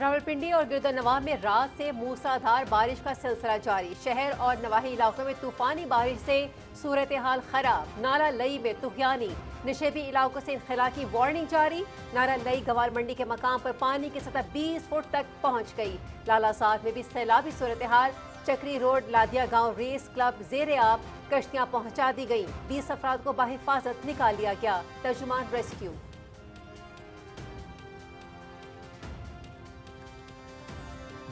रावलपिंडी और गिरदनवाह में रात से मूसलाधार बारिश का सिलसिला जारी। शहर और नवाही इलाकों में तूफानी बारिश से सूरत हाल खराब। नाला लई में तुहियानी, निशेबी इलाकों से इंखला की वार्निंग जारी। नाला लई गवार मंडी के मकाम पर पानी की सतह 20 फुट तक पहुंच गई। लालासाद में भी सैलाबी सूरत हाल। चक्री रोड लादिया गांव रेस क्लब जेर आब, कश्तियां पहुंचा दी गई। 20 अफराद को बाहिफाजत निकाल लिया गया। तर्जुमान रेस्क्यू।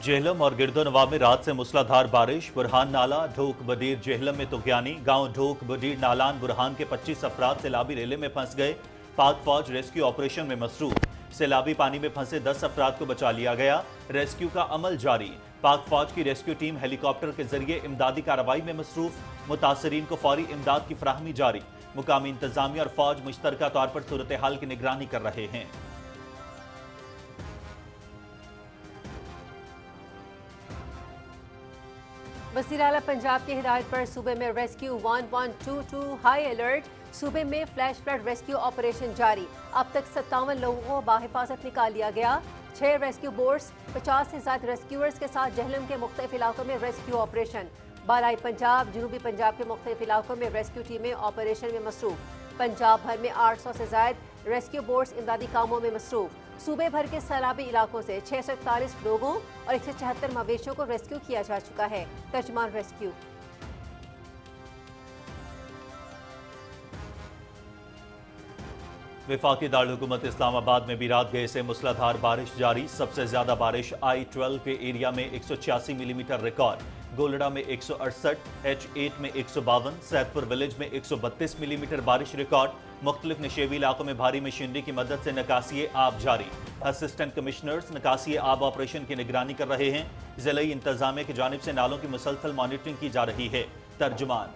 जेहलम और गिरदोनवाह में रात से मूसलाधार बारिश। बुरहान नाला ढोक बडीर जेहलम में तुगयानी। गांव ढोक बडीर नालान बुरहान के 25 अफराद सैलाबी रेले में फंस गए। पाक फौज रेस्क्यू ऑपरेशन में मसरूफ। सैलाबी पानी में फंसे 10 अफराद को बचा लिया गया। रेस्क्यू का अमल जारी। पाक फौज की रेस्क्यू टीम हेलीकॉप्टर के जरिए इमदादी कार्रवाई में मसरूफ। मुतासरीन को फौरी इमदाद की फराहमी जारी। मुकामी इंतजामिया और फौज मुश्तरका तौर पर सूरत हाल की निगरानी कर रहे हैं। वज़ीर आला पंजाब की हिदायत पर सूबे में रेस्क्यू 1122 हाई अलर्ट। सूबे में फ्लैश फ्लड रेस्क्यू ऑपरेशन जारी। अब तक 57 लोगों को बाहिफाजत निकाल लिया गया। 6 रेस्क्यू बोट्स, 50 से ज्यादा रेस्क्यूअर्स के साथ जहलम के मुख्तलिफ इलाकों में रेस्क्यू ऑपरेशन। बालाई पंजाब, जनूबी पंजाब के मुख्तलिफ इलाकों में रेस्क्यू टीमें ऑपरेशन में मसरूफ। पंजाब भर में 800 से ज्यादा रेस्क्यू बोट्स इमदादी कामों में मसरूफ। सूबे भर के सैलाबी इलाकों से 641 लोगों और 174 मवेशियों को रेस्क्यू किया जा चुका है। तर्जुमान रेस्क्यू। वफाकी दारुल-हुकूमत इस्लामाबाद में भी रात गए से मूसलाधार बारिश जारी। सबसे ज्यादा बारिश I-12 के एरिया में 186 मिलीमीटर रिकॉर्ड। गोलड़ा में 168, H8 में 152, सैदपुर विलेज में 132 मिलीमीटर बारिश रिकॉर्ड। मुख्तलिफ निशेबी इलाकों में भारी मशीनरी की मदद से निकासी आब जारी। असिस्टेंट कमिश्नर्स निकासी आब ऑपरेशन की निगरानी कर रहे हैं। जिला इंतजामिया की जानिब से नालों की मुसलसल मॉनिटरिंग की जा रही है। तर्जुमान।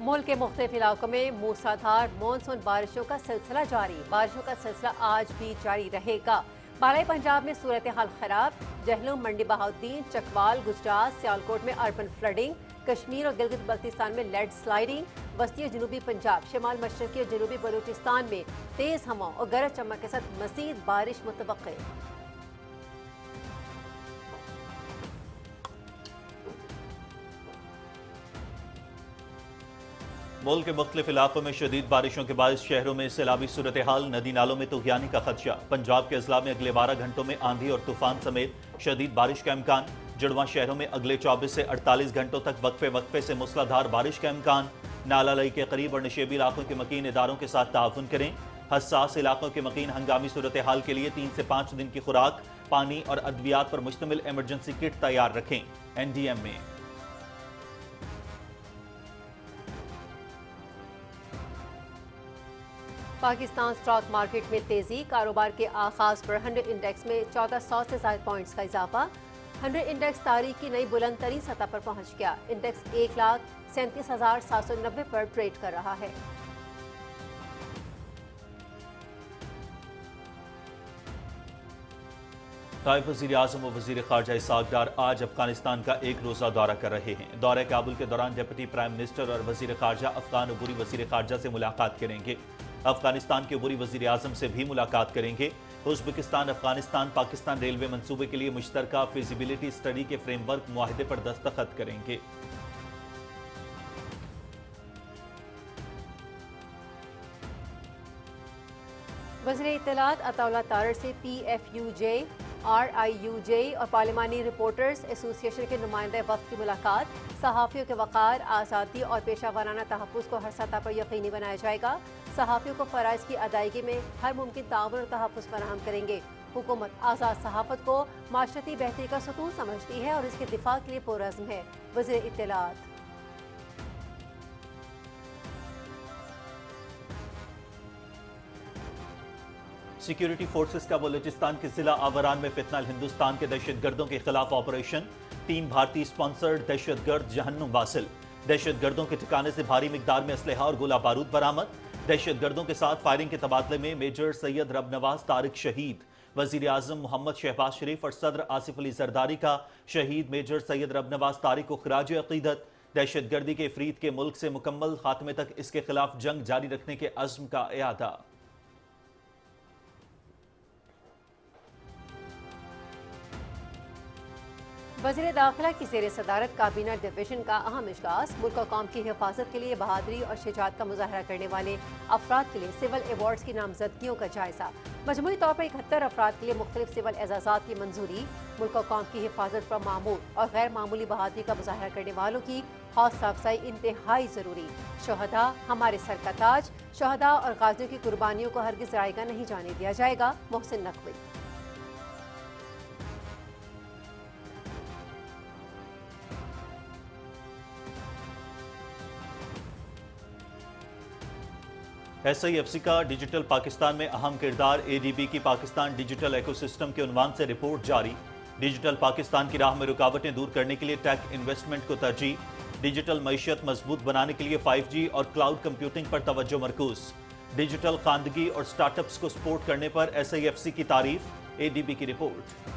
मुल्क के मुख्तलिफ इलाकों में मूसलाधार मानसून बारिशों का सिलसिला जारी। बारिशों का सिलसिला आज भी जारी रहेगा। बालाई पंजाब में सूरत हाल खराब। जहलम, मंडी बहाउद्दीन, चकवाल, गुजरात, सियालकोट में अर्बन फ्लडिंग। कश्मीर और गिलगित बल्तिस्तान में लैंड स्लाइडिंग। वस्ती और जनूबी पंजाब, शिमाल मशरकी और जनूबी बलूचिस्तान में तेज हवाओं और गरज चमक के साथ मजीद बारिश मुतवक्के। मुल्क के मुख्तलिफ इलाकों में शदीद बारिशों के बाद शहरों में सैलाबी सूरत हाल। नदी नालों में तुगयानी का खदशा। पंजाब के अजला में अगले 12 घंटों में आंधी और तूफान समेत शदीद बारिश का इम्कान। जुड़वा शहरों में अगले 24 से 48 घंटों तक वक्फे वक्फे से मूसलाधार बारिश का इम्कान। नाला लई के करीब और निशेबी इलाकों के मकीन इदारों के साथ ताउन करें। हसास इलाकों के मकीन हंगामी सूरत हाल के लिए 3 से 5 दिन की खुराक, पानी और अद्वियात पर मुश्तमिल इमरजेंसी किट तैयार रखें। NDM में पाकिस्तान स्टॉक मार्केट में तेजी। कारोबार के आगाज पर 100 इंडेक्स में 1400 से ज्यादा पॉइंट्स का इजाफा। 100 इंडेक्स तारीख की नई बुलंद तरीन सतह पर पहुंच गया। इंडेक्स 1,37,790 पर ट्रेड कर रहा है। नायब वज़ीर आज़म और वज़ीर ख़ारजा इसहाक़ डार आज अफगानिस्तान का एक रोज़ा दौरा कर रहे हैं। दौरे काबुल के दौरान डिप्टी प्राइम मिनिस्टर और वज़ीर ख़ारजा अफगान अबूरी वज़ीर ख़ारजा से मुलाकात करेंगे। अफगानिस्तान के अबूरी वज़ीर आज़म से भी मुलाकात करेंगे। उज़्बेकिस्तान अफगानिस्तान पाकिस्तान रेलवे मंसूबे के लिए मुश्तरका फिजिबिलिटी स्टडी के फ्रेमवर्क मुआहिदे पर दस्तखत करेंगे। वज़ीर इत्तलात अताउल्लाह तारड़ से PFUJ, RIUJ और पार्लिमानी रिपोर्टर्स एसोसिएशन के नुमाइंदा वफ़द की मुलाकात। सहाफ़ियों के वक़ार, आज़ादी और पेशा वाराना तहफ़्फ़ुज़ को हर सतह पर यकीनी बनाया जाएगा। सहाफ़ियों को फ़राइज़ की अदायगी में हर मुमकिन ताउन और तहफ़्फ़ुज़ फराहम करेंगे। हुकूमत आज़ाद सहाफ़त को माशरती बेहतरी का सतून समझती है और इसके दिफा के लिए पुरअज़्म है। वज़ीर इत्तलात। सिक्योरिटी फोर्सेस का बलूचिस्तान के जिला आवरान में फितनाल हिंदुस्तान के दहशतगर्दों के खिलाफ ऑपरेशन। 3 भारतीय स्पॉन्सर्ड दहशतगर्द जहन्नुम वासिल। दहशतगर्दों के ठिकाने से भारी मिकदार में असलहा और गोला बारूद बरामद। दहशतगर्दों के साथ फायरिंग के तबादले में मेजर सैयद रबनवाज तारिक शहीद। वज़ीर आज़म मोहम्मद शहबाज शरीफ और सदर आसिफ अली जरदारी का शहीद मेजर सैयद रबनवाज तारिक को खिराज अकीदत। दहशतगर्दी के इफरीत के मुल्क से मुकम्मल खात्मे तक इसके खिलाफ जंग जारी रखने के अज़्म का इयादा। वज़ीर दाखिला की ज़ेर सदारत काबीना डिवीजन का अहम इजलास। मुल्क और कौम की हिफाजत के लिए बहादुरी और शुजाअत का मुजाहरा करने वाले अफराद के लिए सिविल अवार्ड्स की नामजदगियों का जायजा। मजमूई तौर पर 71 अफराद के लिए मुख्तलिफ सिविल एजाज़ात की मंजूरी। मुल्क और कौम की हिफाजत पर मामूल और गैर मामूली बहादुरी का मुजाहरा करने वालों की हौसला अफजाई इंतहाई ज़रूरी। शहदा हमारे सर का ताज। शहदा और गाजियों की कुर्बानियों को हरगिज़ जायगा नहीं जाने दिया जाएगा। मोहसिन नकवी। SIFC का डिजिटल पाकिस्तान में अहम किरदार। ADB की पाकिस्तान डिजिटल इकोसिस्टम के उन्वान से रिपोर्ट जारी। डिजिटल पाकिस्तान की राह में रुकावटें दूर करने के लिए टेक इन्वेस्टमेंट को तरजीह। डिजिटल मईशत मजबूत बनाने के लिए 5G और क्लाउड कंप्यूटिंग पर तवज्जो मरकूज। डिजिटल खानदगी और स्टार्टअप्स को सपोर्ट करने पर SIFC की तारीफ। ADB की रिपोर्ट।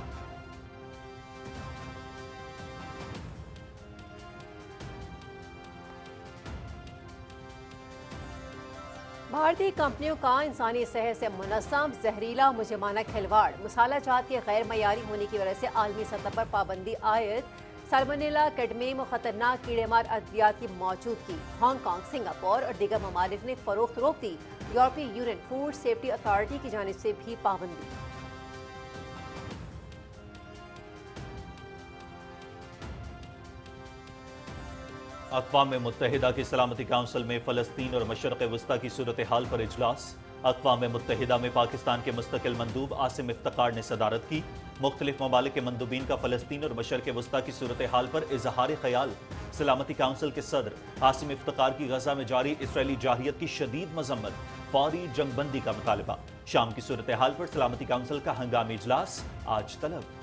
भारतीय कंपनियों का इंसानी सेहत से मुनस्सम जहरीला मुजरमाना खिलवाड़। मसाला जात के गैर मयारी होने की वजह से आलमी सतह पर पाबंदी आयद। साल्मोनेला कैडमियम और खतरनाक कीड़ेमार अद्वियात की मौजूदगी। हांगकांग, सिंगापुर और दीगर ममालिक ने फरोख्त रोक दी। यूरोपीय यूनियन फूड सेफ्टी अथॉरिटी की जानिब से भी पाबंदी। अक़वाम मुत्तहिदा की सलामती काउंसिल में फ़लस्तीन और मशरक़ वस्ता की सूरत हाल पर इजलास। अक़वाम मुत्तहिदा में पाकिस्तान के मुस्तकिल मंदूब आसिम इफ्तिकार ने सदारत की। मुख्तलिफ ममालिक के मंदूबीन का फ़लस्तीन और मशरक़ वस्ता की सूरत हाल पर इजहार ख्याल। सलामती काउंसिल के सदर आसिम इफ्तिकार की गजा में जारी इसराइली जारहियत की शदीद मजम्मत। फौरी जंगबंदी का मुतालबा। शाम की सूरत हाल पर सलामती काउंसिल का हंगामी इजलास आज तलब।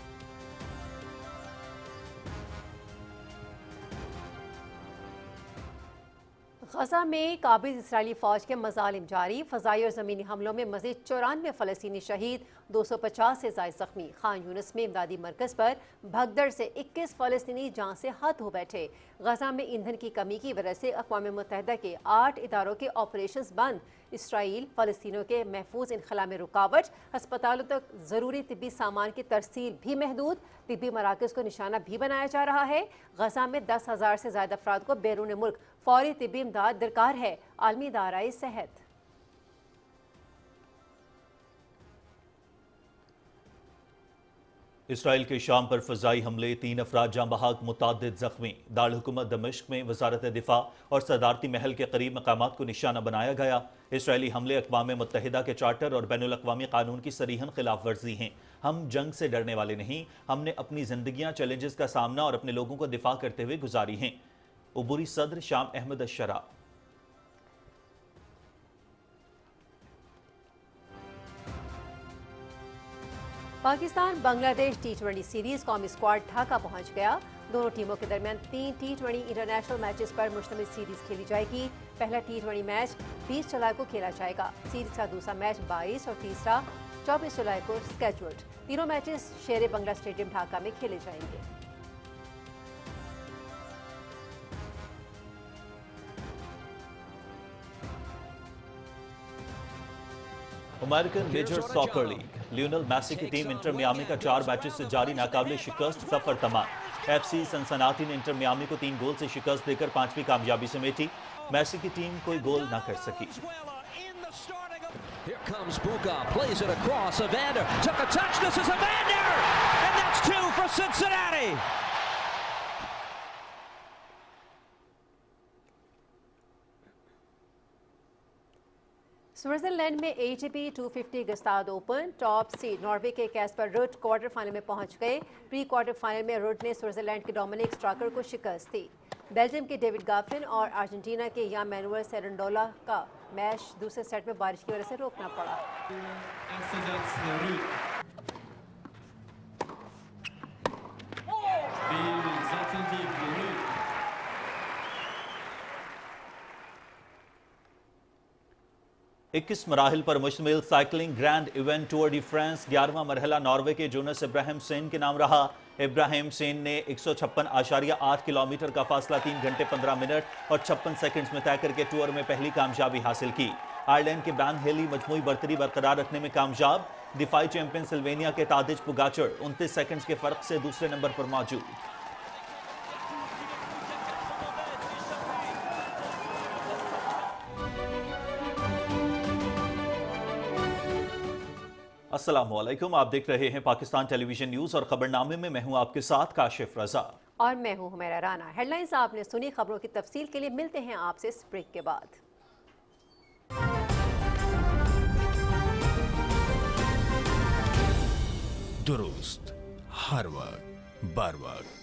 गजा में काबिज इसराइली फौज के मजालिम जारी। फजाई और ज़मीनी हमलों में मजीद 94 फ़लस्तीनी शहीद, 250 से ज़ायद ज़ख्मी। खान यूनिस में इमदादी मरकज़ पर भगदड़ से 21 फ़लस्तीनी जान से हद हो बैठे। गजा में ईंधन की कमी की वजह से अक़वाम मुत्तहिदा के 8 इदारों के ऑपरेशंस बंद। इसराइल फ़लस्तीनियों के महफूज इनखला में रुकावट। अस्पतालों तक ज़रूरी तिब्बी सामान की तरसील भी महदूद। तिब्बी मराकज़ को निशाना भी बनाया जा रहा है। गजा में 10,000 से ज़्यादा अफराद को बैरून मुल्क फौरी तिब्बी इमदाद दरकार है। आलमी इदारा सेहत। इसराइल के शाम पर फ़ज़ाई हमले, 3 अफराद जाँ बहक, मुताद्दिद ज़ख्मी। दारुल हुकूमत दमिश्क में वज़ारत दिफा और सदारती महल के करीब मकामात को निशाना बनाया गया। इसराइली हमले अक़वाम मुत्तहिदा के चार्टर और बैनुल अक़वामी कानून की सरीहन खिलाफ वर्जी हैं। हम जंग से डरने वाले नहीं, हमने अपनी जिंदगियाँ चैलेंजेस का सामना और अपने लोगों को दिफा करते हुए गुजारी हैं। उबूरी सदर शाम अहमद अशरा। पाकिस्तान बांग्लादेश T20 सीरीज कौमी स्क्वाड ढाका पहुंच गया। दोनों टीमों के दरमियान 3 T20 इंटरनेशनल मैचेस पर मुश्तमिल सीरीज खेली जाएगी। पहला T20 मैच 20 जुलाई को खेला जाएगा। सीरीज का दूसरा मैच 22 और तीसरा 24 जुलाई को स्केड्यूल्ड। तीनों मैचेस शेर बंगला स्टेडियम ढाका में खेले जाएंगे। American major soccer league, Lionel Messi की टीम इंटर मियामी का 4 मैचेस से जारी नाकाबिले शिकस्त सफर तमाम। FC सनसनाटी ने इंटर मियामी को 3 गोल से शिकस्त देकर 5वीं कामयाबी समेटी। मेसी की टीम कोई गोल न कर सकी। Here comes Buka, plays it across. Evander took a touch. This is Evander, and that's 2 for Cincinnati. Switzerland में ATP 250 Gstaad open top seed Norway के कैस्पर रुड क्वार्टर फाइनल में पहुंच गए। प्री क्वार्टर फाइनल में Ruud ने Switzerland के Dominic Stricker को शिकस्त दी। बेल्जियम के डेविड गाफिन और अर्जेंटीना के या मैनुअल सेरेंडोला का मैच दूसरे सेट में बारिश की वजह से रोकना पड़ा। इक्कीस मराहिल पर मुश्तमिल cycling grand event tour de France 11वां मरहला नॉर्वे के जोनस इब्राहिम सेन के नाम रहा। इब्राहिम सेन ने 156.8 किलोमीटर का फासला 3 घंटे 15 मिनट और 56 सेकंड्स में तय करके टूर में पहली कामयाबी हासिल की। आयरलैंड के बैन हेली मजमूई बर्तरी बरकरार रखने में कामयाब। दिफाई चैंपियन सिल्वेनिया के तादिज पुगाचर 29 सेकंड्स के फर्क से दूसरे नंबर पर मौजूद। अस्सलाम वालेकुम, आप देख रहे हैं पाकिस्तान टेलीविजन न्यूज और खबरनामे में मैं हूं आपके साथ काशिफ रजा और मैं हूं हुमैरा राना। हेडलाइंस आपने सुनी, खबरों की तफसील के लिए मिलते हैं आपसे इस ब्रेक के बाद। दुरुस्त हर वक्त बर वक्त।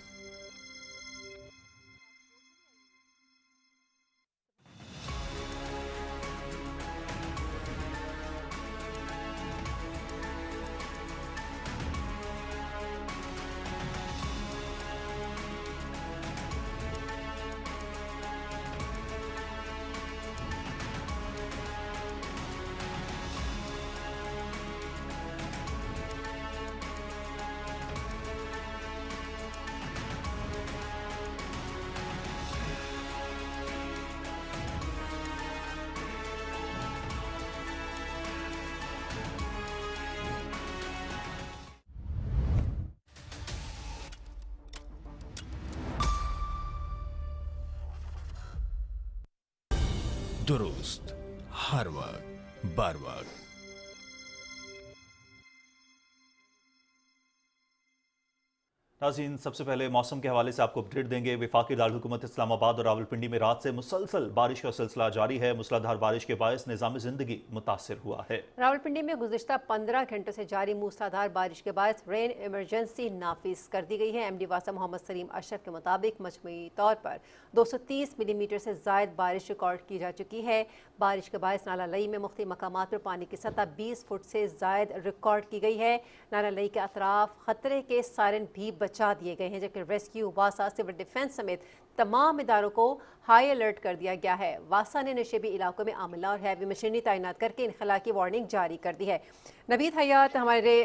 दुरुस्त हर वक्त बर वक्त। नाज़रीन, सबसे पहले मौसम के हवाले से आपको अपडेट देंगे। वफाकी दारुल-हुकूमत इस्लामाबाद और रावलपिंडी में रात से मुसलसल बारिश का सिलसिला जारी है। मूसलाधार बारिश के बायस निज़ाम ज़िंदगी मुतासिर हुआ है। रावलपिंडी में गुज़िश्ता 15 घंटों से जारी मूसलाधार बारिश के बायस रेन इमरजेंसी नाफिज कर दी गई है। MD वासा मोहम्मद सलीम अशरफ के मुताबिक मजमूई तौर पर 230 मिलीमीटर से ज़ायद बारिश रिकॉर्ड की जा चुकी है। बारिश के बायस नाला लई में मुख्तलिफ मकामात पर पानी की सतह 20 फुट से ज़ायद रिकॉर्ड की गई है। नाला लई के अतराफ खतरे के सायरन भी बचा दिए गए हैं, जबकि रेस्क्यू, वासा, सिविल डिफेंस समेत तमाम इदारों को हाई अलर्ट कर दिया गया है। वासा ने नशेबी इलाकों में आमला और हैवी मशीनरी तैनात करके इनखला की वार्निंग जारी कर दी है। नवीद हयात हमारे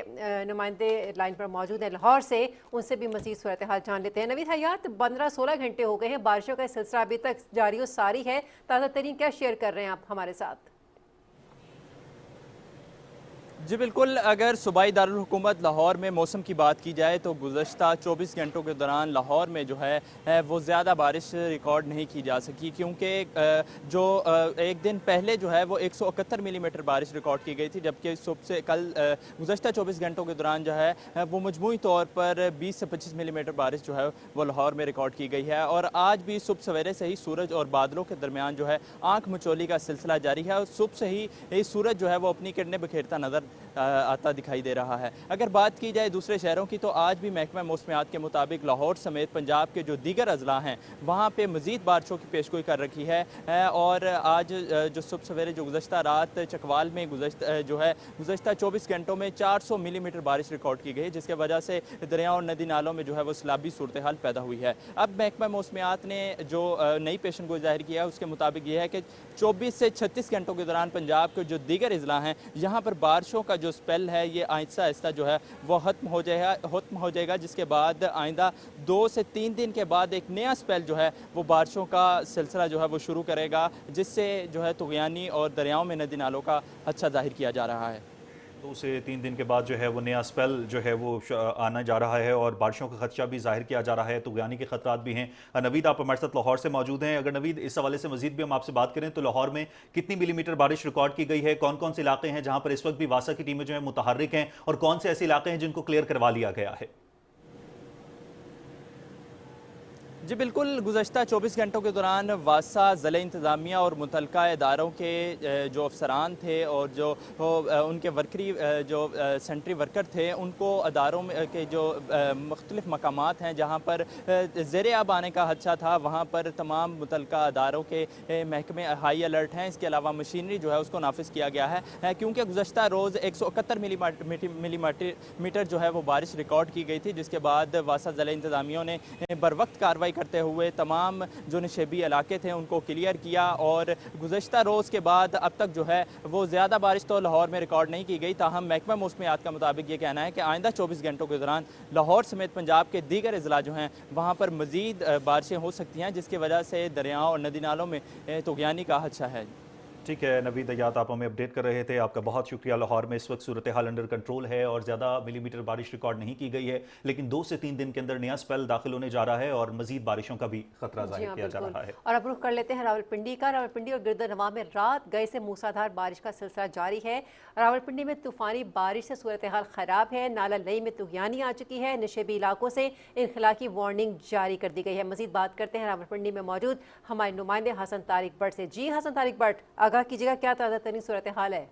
नुमाइंदे लाइन पर मौजूद हैं लाहौर से, उनसे भी मजीद सूरत हाल जान लेते हैं। नवीद हयात, 15-16 घंटे हो गए हैं, बारिशों का सिलसिला अभी तक जारी और सारी है। ताज़ा तरीन क्या शेयर कर रहे हैं आप हमारे साथ? जी बिल्कुल, अगर सूबाई दारुल हुकूमत लाहौर में मौसम की बात की जाए तो गुज़श्ता 24 घंटों के दौरान लाहौर में जो है वो ज़्यादा बारिश रिकॉर्ड नहीं की जा सकी, क्योंकि जो एक दिन पहले जो है वो 171 मिलीमीटर बारिश रिकॉर्ड की गई थी, जबकि सुबह से कल गुज़श्ता 24 घंटों के दौरान जो है वो मजमूई तौर पर 20 से 25 मिलीमीटर बारिश जो है वो लाहौर में रिकॉर्ड की गई है। और आज भी सुबह सवेरे से ही सूरज और बादलों के दरमियान जो है आँख मचोली का सिलसिला जारी है और सुबह से ही सूरज जो है वो अपनी किरणें बिखेरता नज़र आता दिखाई दे रहा है। अगर बात की जाए दूसरे शहरों की तो आज भी महकमा मौसमियात के मुताबिक लाहौर समेत पंजाब के जो दीगर अजला हैं वहाँ पे मज़ीद बारिशों की पेशगोई कर रखी है। और आज जो सुबह सवेरे जो गुज़श्ता रात चकवाल में गुज़श्ता 24 घंटों में 400 मिलीमीटर बारिश रिकॉर्ड की गई, जिसके वजह से दरियाओं और नदी नालों में जो है वो सैलाबी सूरत हाल पैदा हुई है। अब महकमा मौसमियात ने जो नई पेशन गोई जाहिर किया है उसके मुताबिक ये है कि 24 से 36 घंटों के दौरान पंजाब के जो दीगर अजला हैं यहाँ पर बारिशों का जो स्पेल है ये आहिस्ता आहिस्ता जो है वो ख़त्म हो जाएगा, जिसके बाद आइंदा 2 से 3 दिन के बाद एक नया स्पेल जो है वो बारिशों का सिलसिला जो है वो शुरू करेगा, जिससे जो है तुग़यानी और दरियाओं में नदी नालों का अच्छा जाहिर किया जा रहा है। 2 से 3 दिन के बाद जो है वो नया स्पेल जो है वो आना जा रहा है और बारिशों का खदशा भी जाहिर किया जा रहा है, तुग़यानी के खतरात भी हैं। नवीद, आप हमारे साथ लाहौर से मौजूद हैं। अगर नवीद इस हवाले से मजीद भी हम आपसे बात करें तो लाहौर में कितनी मिलीमीटर बारिश रिकॉर्ड की गई है, कौन कौन से इलाके हैं जहाँ पर इस वक्त भी वासा की टीमें जो है मुतहर्रिक हैं और कौन से ऐसे इलाके हैं जिनको क्लियर करवा लिया गया है? जी बिल्कुल, गुज़श्ता 24 घंटों के दौरान वासा ज़िला इंतज़ामिया और मुतल्लिका इदारों के जो अफसरान थे और जो उनके वर्करी जो सेंट्री वर्कर थे उनको अदारों में के जो मुख्तलिफ मकामात हैं जहाँ पर ज़ेरे आब आने का खदशा था वहाँ पर तमाम मुतल्लिका अदारों के महकमे हाई अलर्ट हैं। इसके अलावा मशीनरी जो है उसको नाफिज किया गया है, क्योंकि गुज़श्ता रोज़ 171 मिलीमीटर जो है वो बारिश रिकॉर्ड की गई थी, जिसके बाद वासा ज़िला इंतज़ामिया ने बर वक्त कार्रवाई करते हुए तमाम जो नशेबी इलाके थे उनको क्लियर किया। और गुज़श्ता रोज़ के बाद अब तक जो है वो ज़्यादा बारिश तो लाहौर में रिकॉर्ड नहीं की गई। ताहम महकमा मौसमियात का मुताबिक ये कहना है कि आइंदा 24 घंटों के दौरान लाहौर समेत पंजाब के दीगर अजला जो हैं वहाँ पर मज़ीद बारिशें हो सकती हैं, जिसकी वजह से दरियाओं और नदी नालों में तुग़यानी का खदशा है। ठीक है नवीद अयात, आप हमें अपडेट कर रहे थे, आपका बहुत शुक्रिया। लाहौर में इस वक्त सूरत हाल अंडर कंट्रोल है और ज़्यादा मिलीमीटर बारिश रिकॉर्ड नहीं की गई है, लेकिन 2 से 3 दिन के अंदर नया स्पेल दाखिल होने जा रहा है और मजीद बारिशों का भी खतरा जाहिर किया जा रहा है। और अब रुख कर लेते हैं रावलपिंडी का। रावलपिंडी और गिरदनवा में रात गए से मूसलाधार बारिश का सिलसिला जारी है। रावलपिंडी में तूफानी बारिश से सूरत हाल ख़राब है। नाला लई में तुग़यानी आ चुकी है। नशेबी इलाकों से इनखला की वार्निंग जारी कर दी गई है। मजीद बात करते हैं रावलपिंडी में मौजूद हमारे नुमाइंदे हसन तारिक भट्ट से। जी हसन तारिक भट्ट, आगाह कीजिएगा क्या ताज़ा तरीन सूरत हाल है?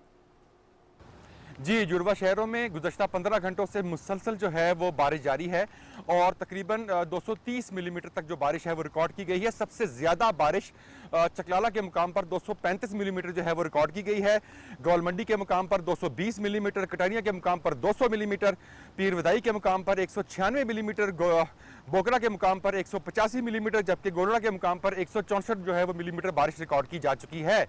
जी, जुड़वा शहरों में गुज़श्ता 15 घंटों से मुसलसल जो है वो बारिश जारी है और तकरीबन 230 मिलीमीटर तक जो बारिश है वो रिकॉर्ड की गई है। सबसे ज़्यादा बारिश चकलाला के मुकाम पर 235 मिलीमीटर जो है वो रिकॉर्ड की गई है। गोलमंडी के मुकाम पर 220 मिलीमीटर, कटारिया के मुकाम पर 200 मिलीमीटर, पीर वदाई के मुकाम पर 196 मिलीमीटर, बोकरा के मुकाम पर 185 मिलीमीटर, जबकि गोलड़ा के मुकाम पर 164 जो है वो मिलीमीटर बारिश रिकॉर्ड की जा चुकी है।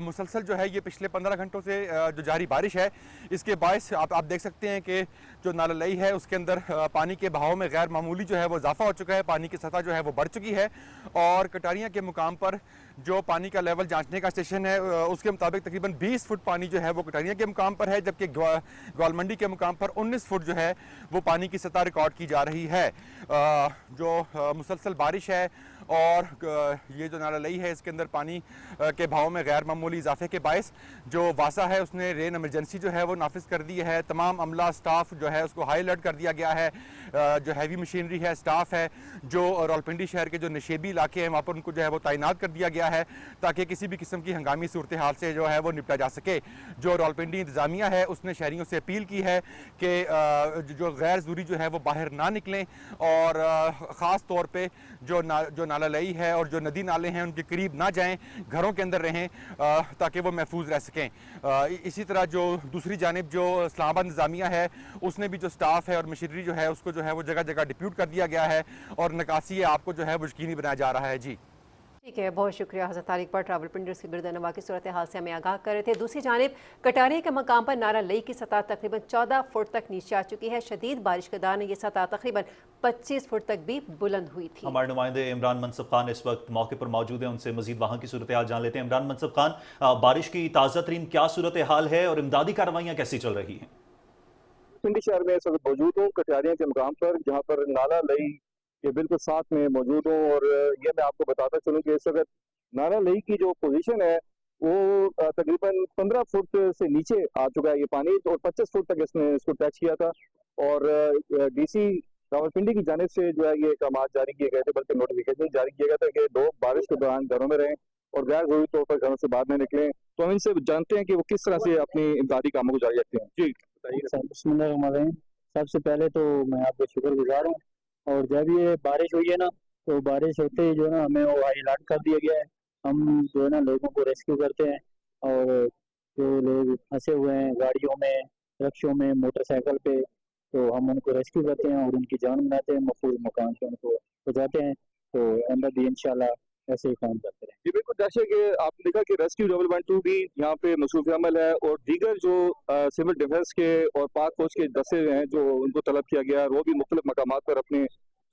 मुसलसल जो है ये पिछले 15 घंटों से जो जारी बारिश है इसके बायस आप देख सकते हैं कि जो नाला लई है उसके अंदर पानी के बहाव में गैर मामूली जो है वो इजाफा हो चुका है। पानी की सतह जो है वो बढ़ चुकी है और कटारिया के मुकाम पर जो पानी का लेवल जांचने का स्टेशन है उसके मुताबिक तकरीबन 20 फुट पानी जो है वो कटारिया के मुकाम पर है, जबकि ग्वालमंडी के मुकाम पर 19 फुट जो है वो पानी की सतह रिकॉर्ड की जा रही है। जो मुसलसल बारिश है और ये जो नाला लई है इसके अंदर पानी के भाव में गैर मामूली इजाफे के बायस जो वासा है उसने रेन एमरजेंसी जो है वो नाफिज कर दी है। तमाम अमला स्टाफ जो है उसको हाई अलर्ट कर दिया गया है। जो हैवी मशीनरी है, स्टाफ है, जो रावलपिंडी शहर के जो नशेबी इलाके हैं वहाँ पर उनको जो है वो तैनात कर दिया गया है ताकि किसी भी किस्म की हंगामी सूरत हाल से जो है वो निपटा जा सके। जो रावलपिंडी इंतजामिया है उसने शहरियों से अपील की है कि जो गैर ज़रूरी जो है वो बाहर ना निकलें और ख़ास तौर पर जो नाला लई है और जो नदी नाले हैं उनके करीब ना जाएं, घरों के अंदर रहें ताकि वो महफूज रह सकें। इसी तरह जो दूसरी जानिब जो इस्लामाबाद इंतजामिया है उसने भी जो स्टाफ है और मशीनरी जो है उसको जो है वो जगह जगह डिप्यूट कर दिया गया है और निकासी आपको जो है वो यकीनी बनाया जा रहा है। जी ठीक है, बहुत शुक्रिया हसन तारिक भट्ट, रावलपिंडी के गिरदनवा की सूरत हाल से हमें आगाह कर रहे थे। दूसरी जानिब कटारिया के मकाम पर नाला लई की सतह तकरीबन 14 फुट तक नीचे आ चुकी है। शदीद बारिश के दौरान ये सतह तकरीबन 25 फुट तक भी बुलंद हुई थी। हमारे नुमाइंदे इमरान मनसब खान इस वक्त मौके पर मौजूद हैं, उनसे मजीद वहाँ की सूरत हाल जान लेते हैं। इमरान मनसब खान, बारिश की ताज़ा तरीन क्या सूरत हाल है और इमदादी कार्रवाइयाँ कैसी चल रही हैं? पिंडी शहर में इस वक्त मौजूद हूँ कटारिया के मुकाम पर जहाँ पर नाला लई के बिल्कुल साथ में मौजूद हूँ और ये मैं आपको बताता चलूँ कि इस वक्त नाला लई की जो पोजीशन है वो तकरीबन 15 फुट से नीचे आ चुका है ये पानी और 25 फुट तक इसने इसको टच किया था और डीसी रावलपिंडी की जानिब से जो है ये काम जारी किए गए थे, बल्कि नोटिफिकेशन जारी किया गया था कि लोग बारिश के दौरान घरों में रहें और गैर जरूरी तौर पर घरों से बाहर न निकलें। तो हम इनसे जानते हैं कि वो किस तरह से अपनी इमदादी कामों को जारी रखते हैं। जी बिस्मिल्लाह, सबसे पहले तो मैं आपका शुक्रगुजार हूँ और जब ये बारिश हुई है ना तो बारिश होते ही जो है ना हमें वो हाई अलर्ट कर दिया गया है। हम जो है ना लोगों को रेस्क्यू करते हैं और जो लोग फंसे हुए हैं गाड़ियों में, रिक्शों में, मोटरसाइकिल पे, तो हम उनको रेस्क्यू करते हैं और उनकी जान बनाते हैं, महफूज मकान से उनको पहुँचाते हैं। तो अंदर भी इंशाल्लाह ऐसे ही काम करते हैं। जी बिल्कुल, जैसे कि आपने देखा कि रेस्क्यू 112 भी यहाँ पे मसरूफ़ अमल है और दीगर जो सिविल डिफेंस के और पाक फौज के दस्ते हैं जो उनको तलब किया गया है वो भी मुख्तलिफ मकामात पर अपने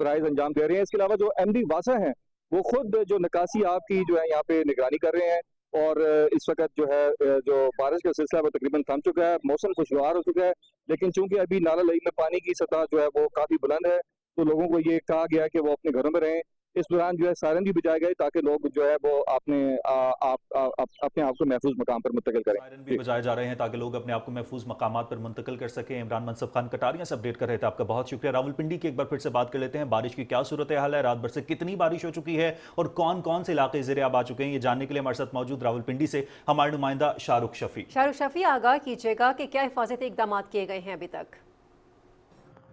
फ़राइज़ अंजाम दे रहे हैं। इसके अलावा जो MD वासा हैं वो खुद जो निकासी आपकी जो है यहाँ पे निगरानी कर रहे हैं और इस वक्त जो है जो बारिश का सिलसिला वो तकरीबन थम चुका है, मौसम खुशगवार हो चुका है, लेकिन चूंकि अभी नाला लई में पानी की सतह जो है वो काफ़ी बुलंद है तो लोगों को ये कहा गया कि वो अपने घरों में रहें। इस दौरान जो है सायरन भी बजाए गए ताकि लोग जो है वो अपने आप को महफूज मकाम पर मुंतकिल करें। सायरन भी बजाए जा रहे हैं ताकि लोग अपने आप को महफूज मकामात पर मुंतकिल कर सकें। इमरान मनसब खान कटारिया से अपडेट कर रहे थे, आपका बहुत शुक्रिया। रावलपिंडी की एक बार फिर से बात कर लेते हैं, बारिश की क्या सूरत हाल है, रात भर से कितनी बारिश हो चुकी है और कौन कौन से इलाके ज़ेरे आब आ चुके हैं, ये जानने के लिए हमारे साथ मौजूद रावलपिंडी से हमारे नुमाइंदा शाहरुख शफी। शाहरुख शफी, आगाह कीजिएगा कि क्या हिफाजती इकदाम किए गए हैं अभी तक?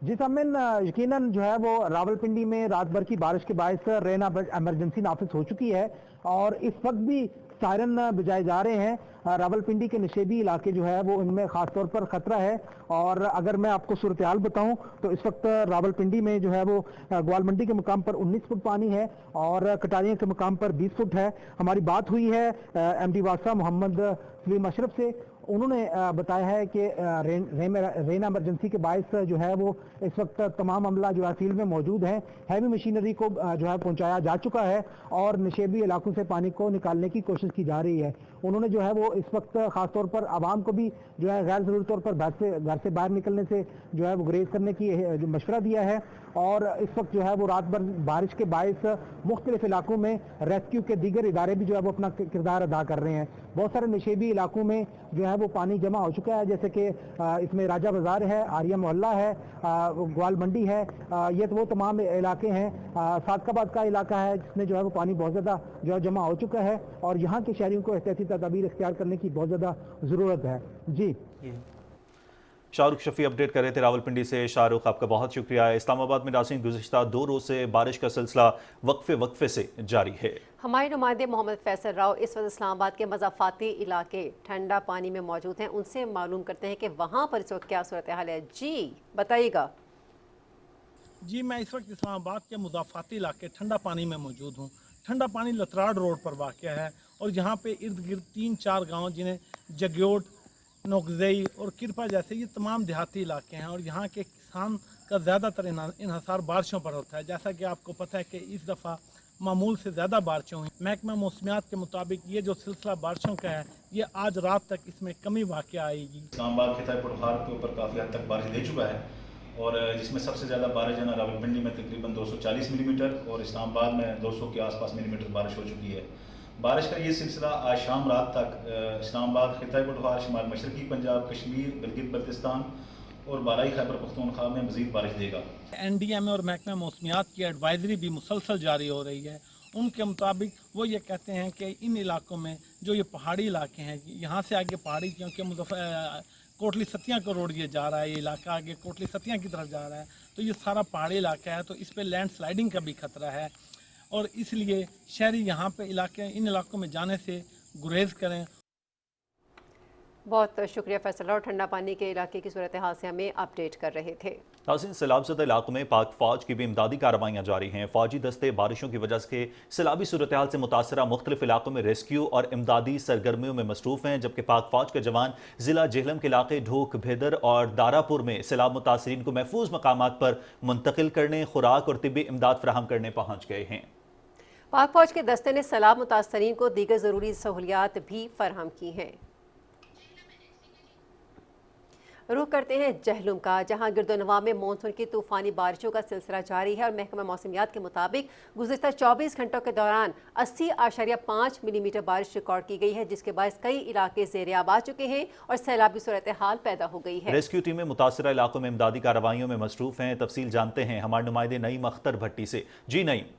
जी तमिन, यकीनन जो है वो रावलपिंडी में रात भर की बारिश के बायस रेन एमरजेंसी नाफिज हो चुकी है और इस वक्त भी सायरन बजाए जा रहे हैं। रावलपिंडी के नशेबी इलाके जो है वो उनमें खास तौर पर खतरा है। और अगर मैं आपको सूरत हाल बताऊं तो इस वक्त रावलपिंडी में जो है वो ग्वाल मंडी के मुकाम पर 19 फुट पानी है और कटारिया के मुकाम पर 20 फुट है। हमारी बात हुई है MD वासा मोहम्मद सलीम अशरफ से। उन्होंने बताया है कि रेन एमरजेंसी के बायस जो है वो इस वक्त तमाम अमला जो है फील्ड में मौजूद है। हैवी मशीनरी को जो है पहुंचाया जा चुका है और नशेबी इलाकों से पानी को निकालने की कोशिश की जा रही है। उन्होंने जो है वो इस वक्त खासतौर पर आवाम को भी जो है गैर जरूरी तौर पर घर से बाहर निकलने से जो है वो गुरेज करने की जो मशवरा दिया है। और इस वक्त जो है वो रात भर बारिश के बायस मुख्तलिफ इलाकों में रेस्क्यू के दीगर इदारे भी जो है वो अपना किरदार अदा कर रहे हैं। बहुत सारे नशेबी इलाकों में जो है वो पानी जमा हो चुका है, जैसे कि इसमें राजा बाजार है, आर्या मोहल्ला है, ग्वाल मंडी है। ये तो वो तमाम इलाके हैं। सादकाबाद का इलाका है जिसमें जो है वो पानी बहुत ज़्यादा जो है जमा हो चुका है और यहाँ के शहरियों को एहतियाती तदाबीर इख्तियार करने की बहुत ज़्यादा ज़रूरत है। जी शाहरुख शफी अपडेट कर रहे थे रावलपिंडी से। शाहरुख, आपका बहुत शुक्रिया। इस्लामाबाद में नाज़रीन गुज़िश्ता 2 रोज़ से बारिश का सिलसिला वक्फे से जारी है। हमारे नुमाइंदे मोहम्मद फैसल राव इस वक्त इस्लामाबाद के मज़ाफ़ाती इलाके ठंडा पानी में मौजूद हैं। उनसे मालूम करते हैं कि वहाँ पर इस वक्त क्या सूरत हाल है। जी बताइएगा। जी, मैं इस वक्त इस्लामाबाद के मुदाफ़ाती इलाके ठंडा पानी में मौजूद हूँ। ठंडा पानी लतराड़ रोड पर वाक़ है और यहाँ पे इर्द गिर्द 3-4 गाँव जिन्हें जग्योट, नोकजई और किरपा जैसे ये तमाम देहाती इलाके हैं और यहाँ के किसान का ज़्यादातर इन्हसार बारिशों पर होता है। जैसा कि आपको पता है कि इस दफ़ा मामूल से ज़्यादा बारिशें हुई। महकमा मौसमियात के मुताबिक ये जो सिलसिला बारिशों का है ये आज रात तक इसमें कमी वाक़ आएगी। इस्लामाबाद खिताब पठार के ऊपर काफ़ी हद तक बारिश दे चुका है और जिसमें सबसे ज़्यादा बारिश है ना रावलपिंडी में तकरीबन 240 मिलीमीटर और इस्लामाबाद में 200 के आसपास मिलीमीटर बारिश हो चुकी है। बारिश का ये सिलसिला आज शाम रात तक इस्लामाबाद, खिताब पठार, शुमाल मशरकी पंजाब, कश्मीर, गिलगित बल्तिस्तान और बालाई खैबर पख्तूनख्वा में मज़ीद बारिश देगा। NDMA और महकमा मौसमियात की एडवाइजरी भी मुसलसल जारी हो रही है। उनके मुताबिक वो ये कहते हैं कि इन इलाकों में जो ये पहाड़ी इलाके हैं, यहाँ से आगे पहाड़ी, क्योंकि कोटली सतिया को रोड ये जा रहा है, ये इलाका आगे कोटली सतिया की तरफ जा रहा है, तो ये सारा पहाड़ी इलाका है, तो इस पर लैंड स्लाइडिंग का भी खतरा है और इसलिए शहरी यहाँ पे इन इलाकों में जाने से गुरेज करें। बहुत शुक्रिया फैसल और ठंडा पानी के इलाके की सूरत हाल से हमें अपडेट कर रहे थे। नाज़रीन, सैलाबज़दा इलाकों में पाक फौज की भी इमदादी कार्रवाइयाँ जारी हैं। फौजी दस्ते बारिशों की वजह से सैलाबी सूरत हाल से मुतासरा मुख्तलिफ इलाकों में रेस्क्यू और इमदादी सरगर्मियों में मसरूफ़ हैं, जबकि पाक फौज के जवान ज़िला जेहलम के इलाके ढोक, भेदर और दारापुर में सैलाब मुतासरीन को महफूज मकामात पर मुंतकिल करने, खुराक और तिब्बी इमदाद फराहम करने पहुँच गए हैं। पाक फौज के दस्ते ने सैलाब मुतासरीन को दीगर ज़रूरी सहूलियात भी फराहम की हैं। रुख करते हैं जहलुम का, जहां गिरदोनवा में मानसून की तूफानी बारिशों का सिलसिला जारी है और महकमा मौसमियात के मुताबिक गुज़िश्ता 24 घंटों के दौरान 80.5 मिलीमीटर बारिश रिकॉर्ड की गई है, जिसके बायस कई इलाके ज़ेर-ए-आब आ चुके हैं और सैलाबी सूरत हाल पैदा हो गई है। रेस्क्यू टीमें मुतासरा इलाकों में इमदादी कार्रवाइयों में मसरूफ़ हैं। तफसील जानते हैं हमारे नुमाइंदे नईम अख्तर भट्टी से। जी नईम।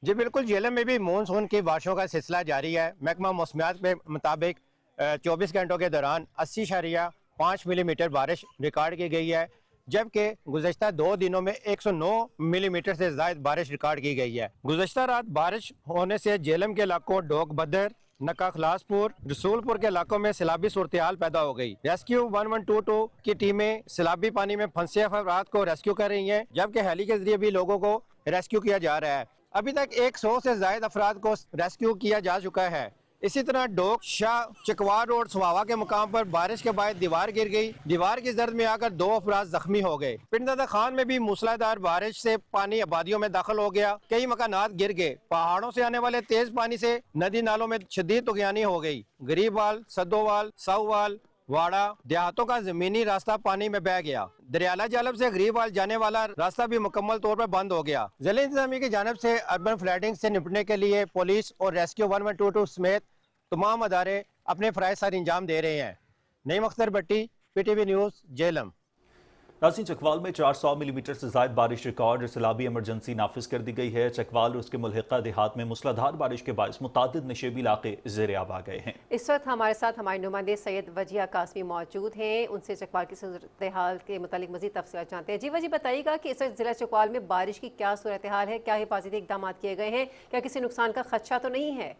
जी बिल्कुल, जेहलम में भी मानसून की बारिशों का सिलसिला जारी है। महकमा मौसमियात के मुताबिक 24 घंटों के दौरान 80.5 मिलीमीटर बारिश रिकॉर्ड की गई है, जबकि गुज़श्ता 2 दिनों में 109 मिलीमीटर से ज़ायद बारिश रिकॉर्ड की गई है। गुज़श्ता रात बारिश होने से जेहलम के इलाकों डोक बदर, नक्का खलासपुर, रसूलपुर के इलाकों में सैलाबी सूरत हाल पैदा हो गई। रेस्क्यू 1122 की टीमें सैलाबी पानी में फंसे अफराद को रेस्क्यू कर रही हैं, जबकि हेली के जरिए भी लोगों को रेस्क्यू किया जा रहा है। अभी तक 100 से ज़ायद अफराद को रेस्क्यू किया जा चुका है। इसी तरह डोक शाह चकवार रोड सुहावा के मुकाम पर बारिश के बाद दीवार गिर गई। दीवार की जर्द में आकर 2 अफराद जख्मी हो गए। पिंड दादा खान में भी मूसलाधार बारिश से पानी आबादियों में दाखिल हो गया, कई मकानात गिर गए। पहाड़ों से आने वाले तेज पानी से नदी नालों में शदीद तुगयानी हो गई। गरीबवाल, सद्दोवाल, साउवाल, वाड़ा देहातों का जमीनी रास्ता पानी में बह गया। दरियाला जालब से गरीबवाल जाने वाला रास्ता भी मुकम्मल तौर पर बंद हो गया। जिला इंतजामिया की जानिब से अर्बन फ्लडिंग से निपटने के लिए पुलिस और रेस्क्यू 1122 समेत तमाम अदारे अपने फ़राइज़ सारे अंजाम दे रहे हैं। नईम अख्तर भट्टी, PTV न्यूज़, जेहलम। नाज़रीन, चकवाल में 400 मिलीमीटर से ज़ायद बारिश रिकॉर्ड, सैलाबी इमरजेंसी नाफिज कर दी गई है। चकवाल और उसके मुल्हिका देहात में मूसलाधार बारिश के बायस मुतादिद नशेबी इलाके ज़ेर-ए-आब आ गए हैं। इस वक्त हमारे साथ हमारे नुमाइंदे सैयद वजिया कासमी मौजूद हैं। उनसे चकवाल की सूरत हाल के मुतालिक मज़ीद तफसीलात जानते हैं। जी वजी, बताइएगा कि इस वक्त ज़िला चकवाल में बारिश की क्या सूरत हाल है, क्या हिफाजती इक़दाम किए गए हैं, क्या किसी नुकसान का खदशा तो नहीं है?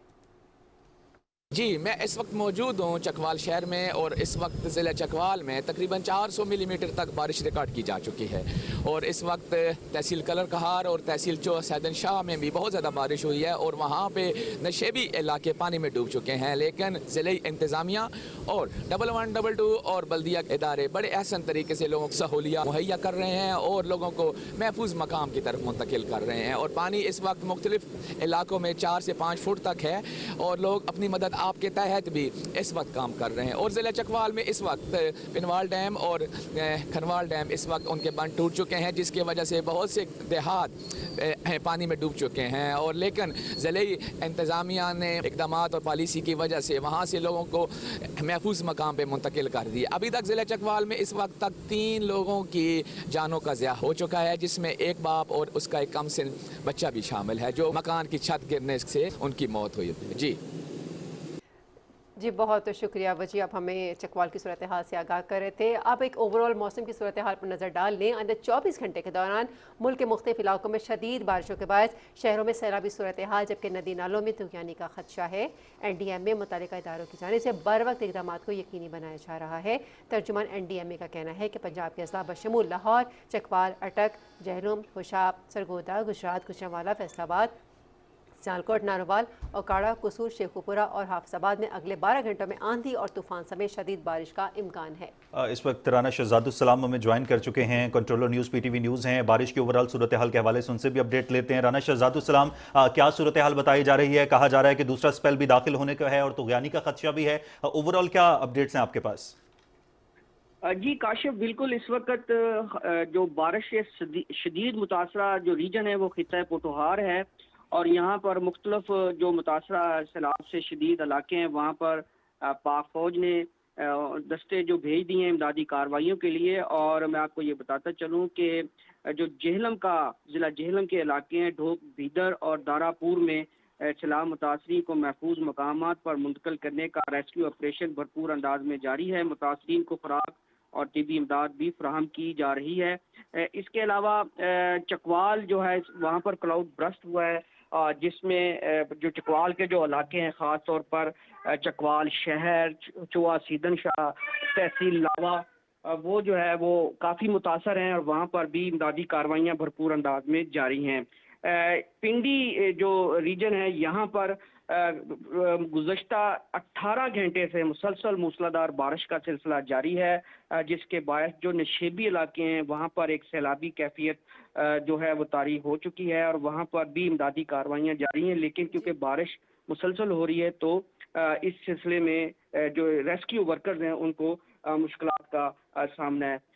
जी, मैं इस वक्त मौजूद हूँ चकवाल शहर में और इस वक्त ज़िला चकवाल में तकरीबन 400 मिलीमीटर तक बारिश रिकॉर्ड की जा चुकी है और इस वक्त तहसील कलर कहार और तहसील सैदन शाह में भी बहुत ज़्यादा बारिश हुई है और वहाँ पे नशेबी इलाके पानी में डूब चुके हैं, लेकिन ज़िले इंतज़ामिया और 1112 और बल्दिया इदारे बड़े एहसन तरीके से लोगों को सहूलियात मुहैया कर रहे हैं और लोगों को महफूज मकाम की तरफ मुंतकिल कर रहे हैं और पानी इस वक्त मुख्तलिफ इलाकों में 4 से 5 फुट तक है और लोग अपनी मदद आपके तहत भी इस वक्त काम कर रहे हैं और ज़िला चकवाल में इस वक्त पिनवाल डैम और खनवाल डैम इस वक्त उनके बंद टूट चुके हैं, जिसकी वजह से बहुत से देहात पानी में डूब चुके हैं और लेकिन ज़िले इंतज़ामिया ने इकदाम और पॉलिसी की वजह से वहाँ से लोगों को महफूज मकाम पर मुंतकिल कर दिया। अभी तक ज़िला चकवाल में इस वक्त तक 3 लोगों की जानों का ज़िया हो चुका है, जिसमें एक बाप और उसका एक कम सिन बच्चा भी शामिल है, जो मकान की छत गिरने से उनकी मौत हुई। जी बहुत शुक्रिया वजी, आप हमें चकवाल की सूरत हाल से आगाह कर रहे थे। अब एक ओवरऑल मौसम की सूरत हाल पर नज़र डाल लें। अंदर 24 घंटे के दौरान मुल्क के मुख्तलिफ इलाकों में शदीद बारिशों के बाद शहरों में सैलाबी सूरत हाल, जबकि नदी नालों में तूफ़ानी का खदशा है। NDM में मुतल्लिका इदारों की जानिब से बर वक्त इक़दाम को यकीनी बनाया जा रहा है। तर्जुमान NDMA का कहना है कि पंजाब के अजला बशमूल लाहौर, चकवाल, अटक, जहलुम, खुशाब, सरगोदा, गुजरात, गुजरांवाला, फैसलाबाद, सियालकोट, नारोवाल, ओकाड़ा, कसूर, शेखुपुरा और हाफिजाबाद में अगले 12 घंटों में आंधी और तूफान समेत शदीद बारिश का इम्कान है। इस वक्त राना शहजादुस्सलाम हमें ज्वाइन कर चुके हैं, कंट्रोलर न्यूज़ PTV न्यूज़ हैं। बारिश की ओवरऑल सूरत हाल के हवाले से उनसे भी अपडेट लेते हैं। राना शहजादुस्सलाम, क्या सूरत हाल बताई जा रही है? कहा जा रहा है कि दूसरा स्पेल भी दाखिल होने का है और तुग़यानी का खदशा भी है। ओवरऑल क्या अपडेट्स हैं आपके पास? जी काशिफ, बिल्कुल इस वक्त जो बारिश से शदीद मुतासरा जो रीजन है वो खित्ता पोटोहार है और यहाँ पर मुख्तलिफ जो मुतासरा सैलाब से शदीद इलाके हैं वहाँ पर पाक फौज ने दस्ते जो भेज दिए हैं इमदादी कार्रवाइयों के लिए। और मैं आपको ये बताता चलूँ कि जो जेहलम का ज़िला जेहलम के इलाके हैं, ढोक, भीदर और दारापुर में सैलाब मुतासरीन को महफूज मकामात पर मुंतकिल करने का रेस्क्यू ऑपरेशन भरपूर अंदाज में जारी है। मुतासरीन को खुराक और तिबी इमदाद भी फराहम की जा रही है। इसके अलावा चकवाल जो है वहाँ पर क्लाउड ब्रस्ट हुआ है, जिसमें जो चकवाल के जो इलाके हैं ख़ास तौर पर चकवाल शहर, चुआ, सीदन शाह, तहसील लावा, वो जो है वो काफ़ी मुतासर हैं और वहाँ पर भी इमदादी कार्रवाइयाँ भरपूर अंदाज में जारी हैं। पिंडी जो रीजन है यहाँ पर गुज़श्ता 18 घंटे से मुसलसल मूसलाधार बारिश का सिलसिला जारी है, जिसके बायस जो नशेबी इलाके हैं वहाँ पर एक सैलाबी कैफियत जो है वो तारी हो चुकी है और वहाँ पर भी इमदादी कार्रवाइयाँ जारी हैं। लेकिन क्योंकि बारिश मुसलसल हो रही है तो इस सिलसिले में जो रेस्क्यू वर्कर्स हैं उनको मुश्किलात का सामना है।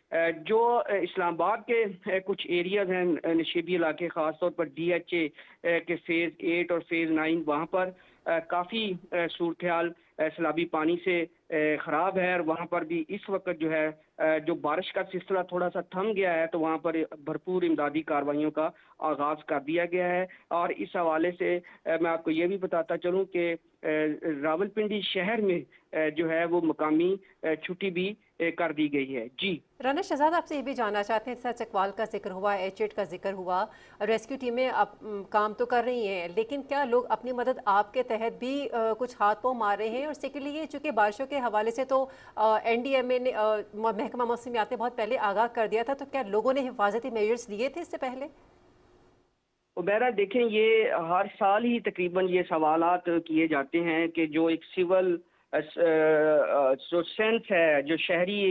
जो इस्लामाबाद के कुछ एरियाज हैं नशेबी इलाके, ख़ास तौर पर DHA के फ़ेज़ 8 और फ़ेज़ 9, वहाँ पर काफ़ी सूरत हाल सैलाबी पानी से ख़राब है और वहाँ पर भी इस वक्त जो है जो बारिश का सिलसिला थोड़ा सा थम गया है तो वहाँ पर भरपूर इमदादी कार्रवाइयों का आगाज़ कर दिया गया है। और इस हवाले से मैं आपको ये भी बताता चलूँ कि रावलपिंडी शहर में जो है वो मकामी छुट्टी भी कर दी गई है। जी राना शहजाद, आपसे ये भी जानना चाहते हैं, जैसा चकवाल का जिक्र हुआ, H8 का जिक्र हुआ, रेस्क्यू टीमें अब काम तो कर रही हैं, लेकिन क्या लोग अपनी मदद आपके तहत भी कुछ हाथ पाँव मार रहे हैं? और सेकेंडली ये चूँकि बारिशों के हवाले से तो NDMA ने महकमा मौसमियात ने बहुत पहले आगाह कर दिया था, तो क्या लोगों ने हिफाजती मेजर्स लिए थे इससे पहले? उबैरा देखें, ये हर साल ही तकरीबन ये सवालात किए जाते हैं कि जो एक सिविल जो सेंस है, जो शहरी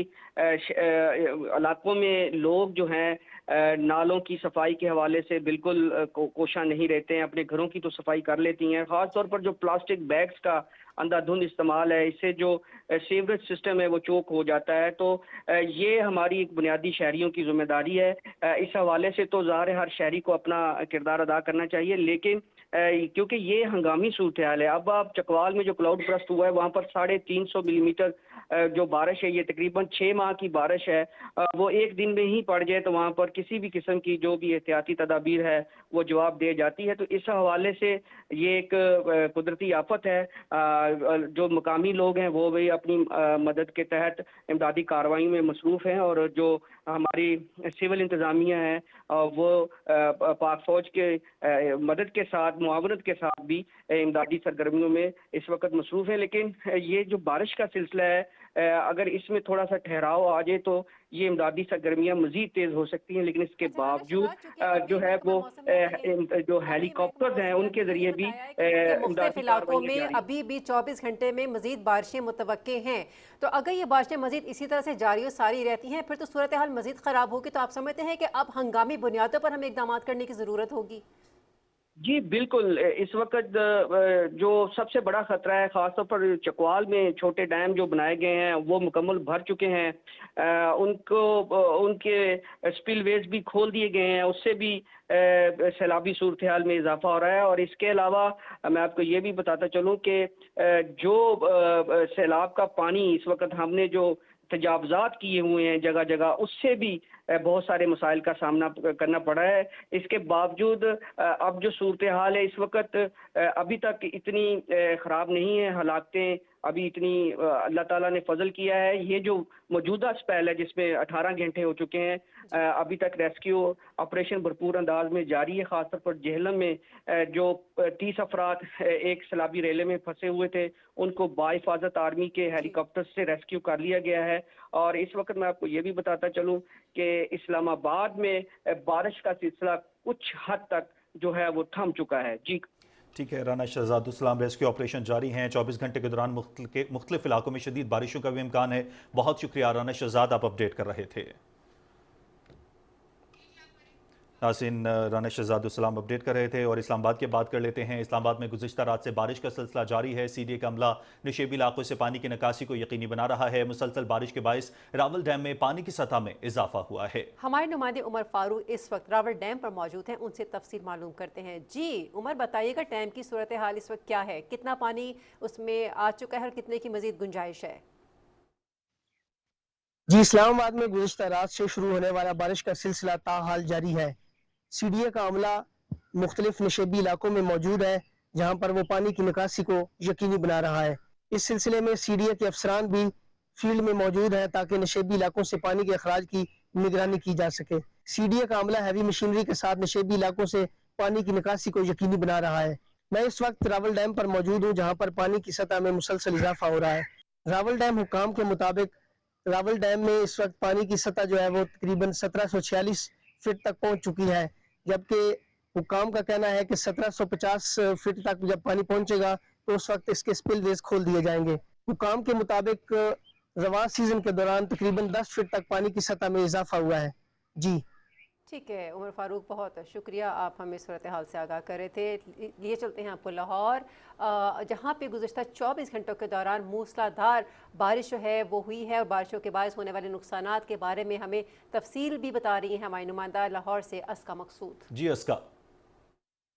इलाकों में लोग जो हैं नालों की सफाई के हवाले से बिल्कुल कोशा नहीं रहते हैं, अपने घरों की तो सफाई कर लेती हैं। ख़ास तौर पर जो प्लास्टिक बैग्स का अंधाधुंध इस्तेमाल है, इससे जो सीवरेज सिस्टम है वो चोक हो जाता है। तो ये हमारी एक बुनियादी शहरियों की जिम्मेदारी है। इस हवाले से तो ज़ाहिर है हर शहरी को अपना किरदार अदा करना चाहिए, लेकिन क्योंकि ये हंगामी सूरत हाल है। अब आप चकवाल में जो क्लाउड ब्रस्ट हुआ है वहाँ पर 350 मिलीमीटर जो बारिश है ये तकरीबन 6 माह की बारिश है, वो एक दिन में ही पड़ जाए तो वहाँ पर किसी भी किस्म की जो भी एहतियाती तदाबीर है वो जवाब दे जाती है। तो इस हवाले से ये एक कुदरती आफत है। जो मकामी लोग हैं वो भी अपनी मदद के तहत इमदादी कार्रवाई में मसरूफ़ हैं, और जो हमारी सिविल इंतज़ामिया है वो पाक फ़ौज के मदद के साथ, मुआवनत के साथ भी इमदादी सरगर्मियों में इस वक्त मसरूफ़ है। लेकिन ये जो बारिश का सिलसिला है, अगर इसमें थोड़ा सा ठहराव आ जाए तो ये इमदादी सरगर्मियाँ मज़ीद तेज़ हो सकती हैं। लेकिन इसके बावजूद जो है वो जो हेलीकॉप्टर्स हैं उनके ज़रिए भी मुख्तलिफ इलाकों में अभी भी 24 घंटे में मज़ीद बारिशें मुतवक्के हैं। तो अगर ये बारिशें मज़ीद इसी तरह से जारी और सारी रहती हैं फिर तो सूरत हाल मज़ीद ख़राब होगी। तो आप समझते हैं कि अब हंगामी बुनियादों पर हमें इक़दाम करने की ज़रूरत होगी? जी बिल्कुल, इस वक्त जो सबसे बड़ा ख़तरा है, ख़ासतौर पर चकवाल में छोटे डैम जो बनाए गए हैं वो मुकम्मल भर चुके हैं। उनके स्पिलवेज भी खोल दिए गए हैं, उससे भी सैलाबी सूरत हाल में इजाफा हो रहा है। और इसके अलावा मैं आपको ये भी बताता चलूँ कि जो सैलाब का पानी इस वक्त हमने जो तजावज़ात किए हुए हैं जगह जगह, उससे भी बहुत सारे मसाइल का सामना करना पड़ा है। इसके बावजूद अब जो सूरत हाल है इस वक्त अभी तक इतनी ख़राब नहीं है, हालातें अभी इतनी अल्लाह ताला ने फजल किया है। ये जो मौजूदा स्पेल है जिसमें 18 घंटे हो चुके हैं, अभी तक रेस्क्यू ऑपरेशन भरपूर अंदाज में जारी है। ख़ासतौर पर जेहलम में जो 30 अफराद एक सैलाबी रेले में फंसे हुए थे उनको बाहिफाजत आर्मी के हेलीकॉप्टर से रेस्क्यू कर लिया गया है। और इस वक्त मैं आपको ये भी बताता चलूँ कि इस्लामाबाद में बारिश का सिलसिला कुछ हद तक जो है वो थम चुका है। जी ठीक है, राना शहजादुस्सलाम, रेस्क्यू ऑपरेशन जारी हैं। 24 घंटे के दौरान मुख्तलिफ इलाकों में शदीद बारिशों का भी इम्कान है। बहुत शुक्रिया राना शहजाद, आप अपडेट कर रहे थे। नाज़रीन, राना शहजादुस्सलाम अपडेट कर रहे थे। और इस्लामाबाद की बात कर लेते हैं। इस्लामाबाद में गुज़िश्ता रात से बारिश का सिलसिला जारी है। CDA का अमला नशेबी इलाकों से पानी की निकासी को यकीनी बना रहा है। मुसलसल बारिश के बायस रावल डैम में पानी की सतह में इजाफा हुआ है। हमारे नुमाइंदे उमर फारूक इस वक्त रावल डैम पर मौजूद हैं, उनसे तफसील मालूम करते हैं। जी उमर, बताइएगा डैम की सूरत हाल इस वक्त क्या है, कितना पानी उसमें आ चुका है और कितने की मजीद गुंजाइश है? जी, इस्लामाबाद में गुज़िश्ता रात से शुरू होने वाला बारिश का सिलसिला ताहाल जारी है। CDA का अमला मुख्तलिफ नशेबी इलाकों में मौजूद है जहाँ पर वो पानी की निकासी को यकीनी बना रहा है। इस सिलसिले में CDA के अफसरान भी फील्ड में मौजूद हैं ताकि नशेबी इलाकों से पानी के अखराज की निगरानी की जा सके। CDA का अमला हैवी मशीनरी के साथ नशेबी इलाकों से पानी की निकासी को यकीनी बना रहा है। मैं इस वक्त रावल डैम पर मौजूद हूँ जहाँ पर पानी की सतह में मुसलसल इजाफा हो रहा है। रावल डैम हुकाम के मुताबिक रावल डैम में इस वक्त पानी की सतह जो है वो तकरीबन 1746 फीट तक पहुँच चुकी है, जबकि हुकाम का कहना है कि 1750 फीट तक जब पानी पहुंचेगा तो उस वक्त इसके स्पिलवेज खोल दिए जाएंगे। हुकाम के मुताबिक रवां सीजन के दौरान तकरीबन 10 फीट तक पानी की सतह में इजाफा हुआ है। जी ठीक है उमर फारूक, बहुत शुक्रिया, आप हमें सूरत हाल से आगाह कर रहे थे। लिए चलते हैं आपको लाहौर, जहाँ पे गुज़िश्ता 24 घंटों के दौरान मूसलाधार बारिश है वो हुई है और बारिशों के बायस होने वाले नुकसानात के बारे में हमें तफसील भी बता रही हैं हमारी नुमाइंदा लाहौर से अस्का मकसूद। जी अस्का।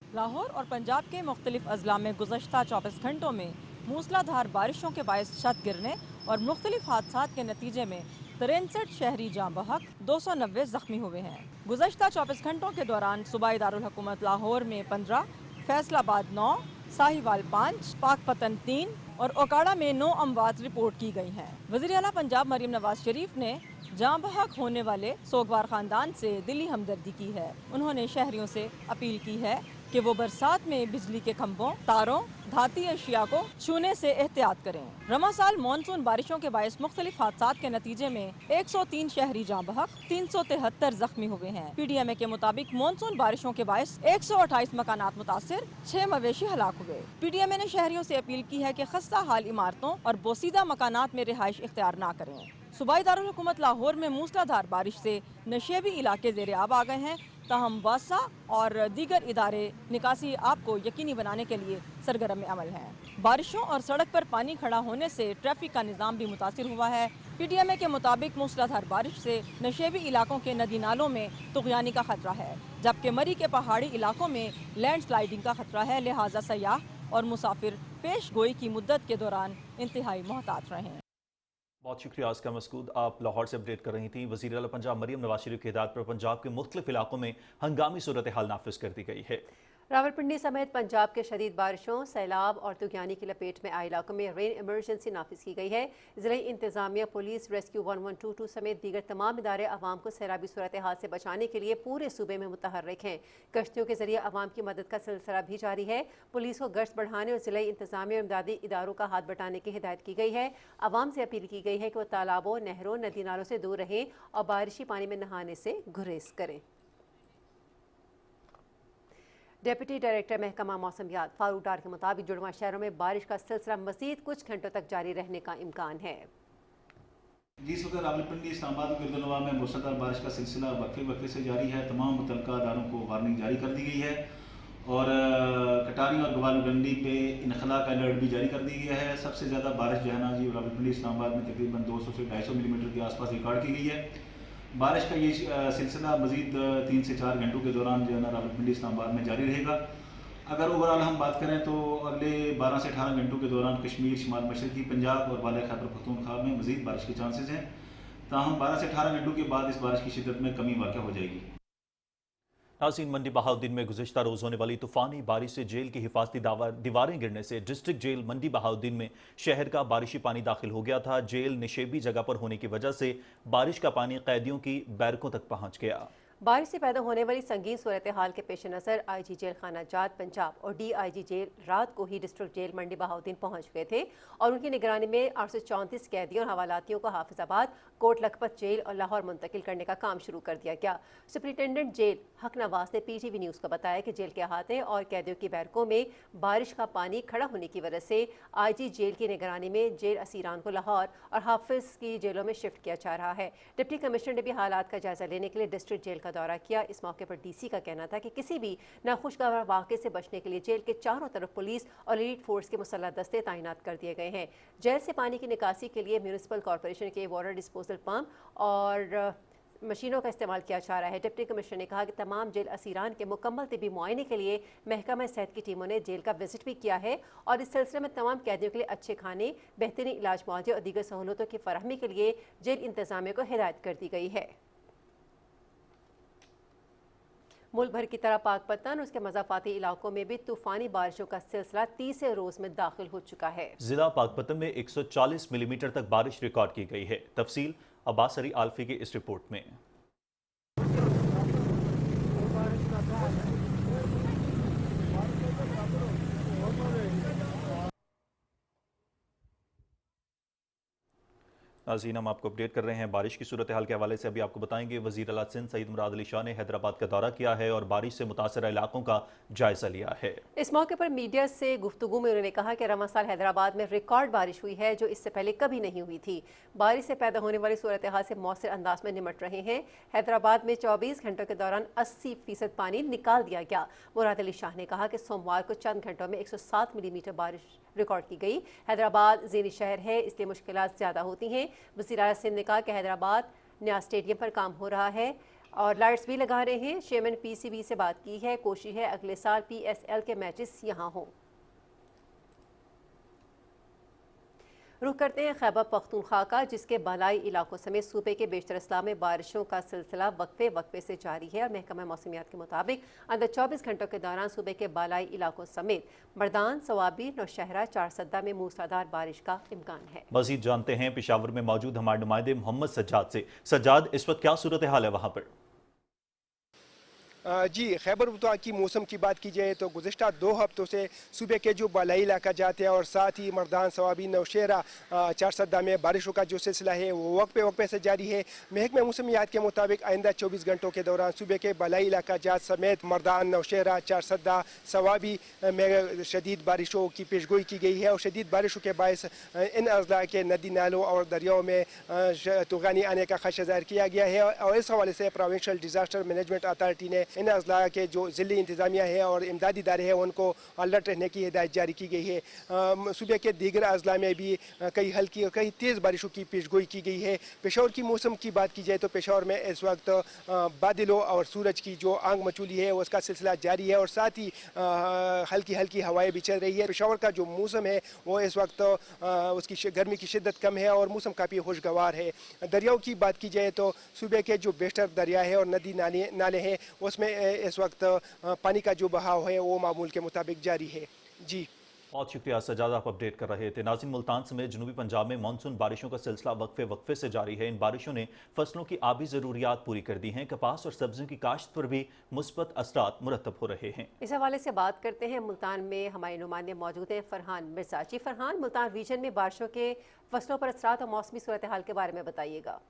लाहौर और पंजाब के मुख्तलिफ अजला में गुज़श्ता 24 घंटों में मूसलाधार बारिशों के बायस छत गिरने और मुख्तलिफ हादसात के नतीजे में 63 शहरी जाँ बहक, 290 जख्मी हुए हैं। गुज़श्ता 24 घंटों के दौरान सूबाई दारुल हुकूमत लाहौर में 15, फैसलाबाद 9, साहिवाल 5, पाकपतन 3 और ओकाड़ा में 9 अमवात रिपोर्ट की गई हैं। वज़ीर आला पंजाब मरीम नवाज शरीफ ने जाँ बहक होने वाले सोगवार ख़ानदान से दिली हमदर्दी की है। उन्होंने शहरियों से अपील की है कि वो बरसात में बिजली के खंभों, तारों, धाती अशिया को छूने से एहतियात करें। रमा साल मानसून बारिशों के बायस मुख्तलिफ हादसात के नतीजे में 103 शहरी जाँ बहक, 373 जख्मी हुए हैं। PDMA के मुताबिक मानसून बारिशों के बायस 128 मकानात मुतासिर, 6 मवेशी हलाक हुए। PDMA ने शहरियों से अपील की है कि खस्ता हाल इमारतों और बोसीदा मकानात में रिहाइश इख्तियार न करें। सूबाई दारुल हुकूमत लाहौर में मूसलाधार बारिश से नशेबी इलाके ज़ेरे आब आ गए हैं, ताहम वासा और दीगर इदारे निकासी आप को यकीनी बनाने के लिए सरगर्म अमल हैं। बारिशों और सड़क पर पानी खड़ा होने से ट्रैफिक का निज़ाम भी मुतासिर हुआ है। PDMA के मुताबिक मूसलाधार बारिश से नशेबी इलाकों के नदी नालों में तुग़यानी का खतरा है, जबकि मरी के पहाड़ी इलाकों में लैंडस्लाइडिंग का खतरा है। लिहाजा सयाह और मुसाफिर पेश गोई की मुद्दत के दौरान इंतहाई मोहतात रहें। बहुत शुक्रिया आस्का मसूद, आप लाहौर से अपडेट कर रही थी। वज़ीर आला पंजाब मरियम नवाज शरीफ की हिदायत पर पंजाब के मुख्तलिफ इलाकों में हंगामी सूरत हाल नाफिज कर दी गई है। रावलपिंडी समेत पंजाब के शदीद बारिशों, सैलाब और तूफानी की लपेट में आए इलाकों में रेन इमरजेंसी नाफिज की गई है। ज़िले इंतजामिया, पुलिस, रेस्क्यू 1122 समेत दीगर तमाम इदारे आवाम को सैलाबी सूरत हाल से बचाने के लिए पूरे सूबे में मुतहर्रिक हैं। कश्तियों के जरिए आवाम की मदद का सिलसिला भी जारी है। पुलिस को गश्त बढ़ाने और ज़िले इंतजामिया और इमदादी इदारों का हाथ बटाने की हिदायत की गई है। आवाम से अपील की गई है कि वह तालाबों, नहरों, नदी नालों से दूर रहें और बारिशी पानी में नहाने से गुरेज करें। डिप्टी डायरेक्टर महकमा मौसमियात फारूक डार के मुताबिक जुड़वा शहरों में बारिश का सिलसिला मजीद कुछ घंटों तक जारी रहने का इम्कान है। जिस वक्त रावलपिंडी, इस्लामाबाद और गिरदनवा में मूसलाधार बारिश का सिलसिला वक्फे से जारी है, तमाम मुतल्लिका अदारों को वार्निंग जारी कर दी गई है और कटारी और गवालगंडी पे इनखला का अलर्ट भी जारी कर दी गया है। सबसे ज़्यादा बारिश जो है ना जी रावलपिंडी, इस्लामाबाद में तकरीबन 200 से 250 मिलीमीटर के आसपास रिकॉर्ड की गई है। बारिश का ये सिलसिला मज़ीद 3 से 4 घंटों के दौरान जो है ना रावलपिंडी, इस्लामाबाद में जारी रहेगा। अगर ओवरऑल हम बात करें तो अगले 12 से 18 घंटों के दौरान कश्मीर, शिमाल मशरक़ी पंजाब और बाला खैबर पख्तूनख्वा में मज़ीद बारिश के चांसेस हैं। ताहम 12 से 18 घंटों के बाद इस बारिश की शिद्दत में कमी वाक़या हो जाएगी। नाज़रीन, मंडी बहाउद्दीन में गुज़िश्ता रोज़ होने वाली तूफ़ानी बारिश से जेल की हिफाजती दीवारें गिरने से डिस्ट्रिक्ट जेल मंडी बहाउद्दीन में शहर का बारिशी पानी दाखिल हो गया था। जेल निशेबी जगह पर होने की वजह से बारिश का पानी कैदियों की बैरकों तक पहुँच गया। बारिश से पैदा होने वाली संगीन सूरत हाल के पेश नज़र IG जेल खाना जात पंजाब और DIG जेल रात को ही डिस्ट्रिक्ट जेल मंडी बहाउद्दीन पहुंच गए थे और उनकी निगरानी में 834 कैदियों और हवालातियों को हाफिजाबाद, कोट लखपत जेल और लाहौर मुंतकिल करने का काम शुरू कर दिया गया। सुपरिटेंडेंट जेल हक नवाज ने PTV न्यूज़ को बताया कि जेल के अहाते और कैदियों की बैरकों में बारिश का पानी खड़ा होने की वजह से IG जेल की निगरानी में जेल असीरान को लाहौर और हाफिज की जेलों में शिफ्ट किया जा रहा है। डिप्टी कमिश्नर ने भी हालात का जायजा लेने के लिए डिस्ट्रिक्ट जेल का दौरा किया। इस मौके पर DC का कहना था कि किसी भी नाखुशगवार वाक़े से बचने के लिए जेल के चारों तरफ पुलिस और एलीट फोर्स के मुसल्लह दस्ते तैनात कर दिए गए हैं। जेल से पानी की निकासी के लिए म्यूनिसिपल कॉरपोरेशन के वाटर डिस्पोजल पंप और मशीनों का इस्तेमाल किया जा रहा है। डिप्टी कमिश्नर ने कहा कि तमाम जेल असीरान के मुकम्मल तिबी मुआयने के लिए महकमा सेहत की टीमों ने जेल का विजिट भी किया है और इस सिलसिले में तमाम कैदियों के लिए अच्छे खाने, बेहतरीन इलाज मुआवजे और दीगर सहूलतों की फराहमी के लिए जेल इंतजामिया को हिदायत कर दी गई है। मुल्क भर की तरह पाकपतन और उसके मज़ाफ़ाती इलाकों में भी तूफ़ानी बारिशों का सिलसिला 30 रोज़ में दाखिल हो चुका है। जिला पाकपतन में 140 मिलीमीटर तक बारिश रिकॉर्ड की गई है। तफसील अब्बास अली आल्फी की इस रिपोर्ट में। नाज़रीन, हम आपको अपडेट कर रहे हैं बारिश की सूरत हाल के हवाले से। अभी आपको बताएंगे वज़ीर आला सिंध सईद मुराद अली शाह ने हैदराबाद का दौरा किया है और बारिश से मुतासरा इलाकों का जायजा लिया है। इस मौके पर मीडिया से गुफ्तगू में उन्होंने कहा कि रवां साल हैदराबाद में रिकॉर्ड बारिश हुई है जो इससे पहले कभी नहीं हुई थी। बारिश से पैदा होने वाली सूरत हाल से मौसर अंदाज में निमट रहे हैं। हैदराबाद में 24 घंटों के दौरान 80% पानी निकाल दिया गया। मुराद अली शाह ने कहा कि सोमवार को चंद घंटों में 107 मिलीमीटर बारिश रिकॉर्ड की गई। हैदराबाद ज़ेनी शहर है, इसलिए मुश्किलात ज़्यादा होती हैं। वज़ीर आला सिंध ने कहा कि हैदराबाद नया स्टेडियम पर काम हो रहा है और लाइट्स भी लगा रहे हैं। चेयरमैन PCB से बात की है, कोशिश है अगले साल PSL के मैचेस यहाँ हों। रुख करते हैं खैबर पख्तूनख्वा का, जिसके बालाई इलाकों समेत सूबे के बेशतर अजला में बारिशों का सिलसिला वक्फे से जारी है और महकमा मौसमियात के मुताबिक अंदर 24 घंटों के दौरान सूबे के बालाई इलाकों समेत मर्दान, सवाबी, नौशहरा, चारसद्दा में मूसलाधार बारिश का इम्कान है। मजीद जानते हैं पेशावर में मौजूद हमारे नुमाइंदे मोहम्मद सज्जाद से। सज्जाद, इस वक्त क्या सूरत हाल है वहाँ पर? जी, खैबर पख्तूनख्वा की मौसम की बात की जाए तो गुज़िश्ता 2 हफ्तों से सूबे के जो बालाई इलाका जाते हैं और साथ ही मर्दान, सवाबी, नौशेरा, चारसद्दा में बारिशों का जो सिलसिला है वो वक्फे से जारी है। महकमा मौसमियात के मुताबिक आइंदा 24 घंटों के दौरान सूबे के बालाई इलाका जात समेत मर्दान, नौशेरा, चारसद्दा, सवाबी में शदीद बारिशों की पेशगोई की गई है और शदीद बारिशों के बायस इन अजला के नदी नालों और दरियाओं में तूफ़ानी आने का खदशा ज़ाहिर किया गया है और इस हवाले से प्रोविंशियल डिज़ास्टर मैनेजमेंट अथॉरिटी ने इन अजला के जो ज़िली इंतज़ामिया है और इमदादी इदारे हैं उनको अलर्ट रहने की हिदायत जारी की गई है। सूबे के दीगर अजला में भी कई हल्की और कई तेज़ बारिशों की पेशगोई की गई है। पेशावर की मौसम की बात की जाए तो पेशावर में इस वक्त बादलों और सूरज की जो आंग मचूली है उसका सिलसिला जारी है और साथ ही हल्की हल्की हवाएं भी चल रही है। पेशावर का जो मौसम है वो इस वक्त उसकी गर्मी की शिद्दत कम है और मौसम काफ़ी खुशगवार है। दरियाओं की बात की जाए तो सूबे के जो बेशतर दरिया है और नदी नाले हैं उसमें इस वक्त पानी का जो बहाव है वो मामूल के मुताबिक जारी है। जी बहुत शुक्रिया सजाद, आप अपडेट कर रहे थे। नाज़रीन, मुल्तान समेत जनूबी पंजाब में मानसून बारिशों का सिलसिला वक्फे से जारी है। इन बारिशों ने फसलों की आबी ज़रूरियात पूरी कर दी हैं। कपास और सब्जियों की काश्त पर भी मुस्बत असरात मुरतब हो रहे हैं। इस हवाले से बात करते हैं। मुल्तान में हमारे नुमाइंदे मौजूद हैं, फरहान मिर्जा। जी फरहान, मुल्तान रीजन में बारिशों के फसलों पर असरात और मौसमी सूरत हाल के बारे में बताइएगा।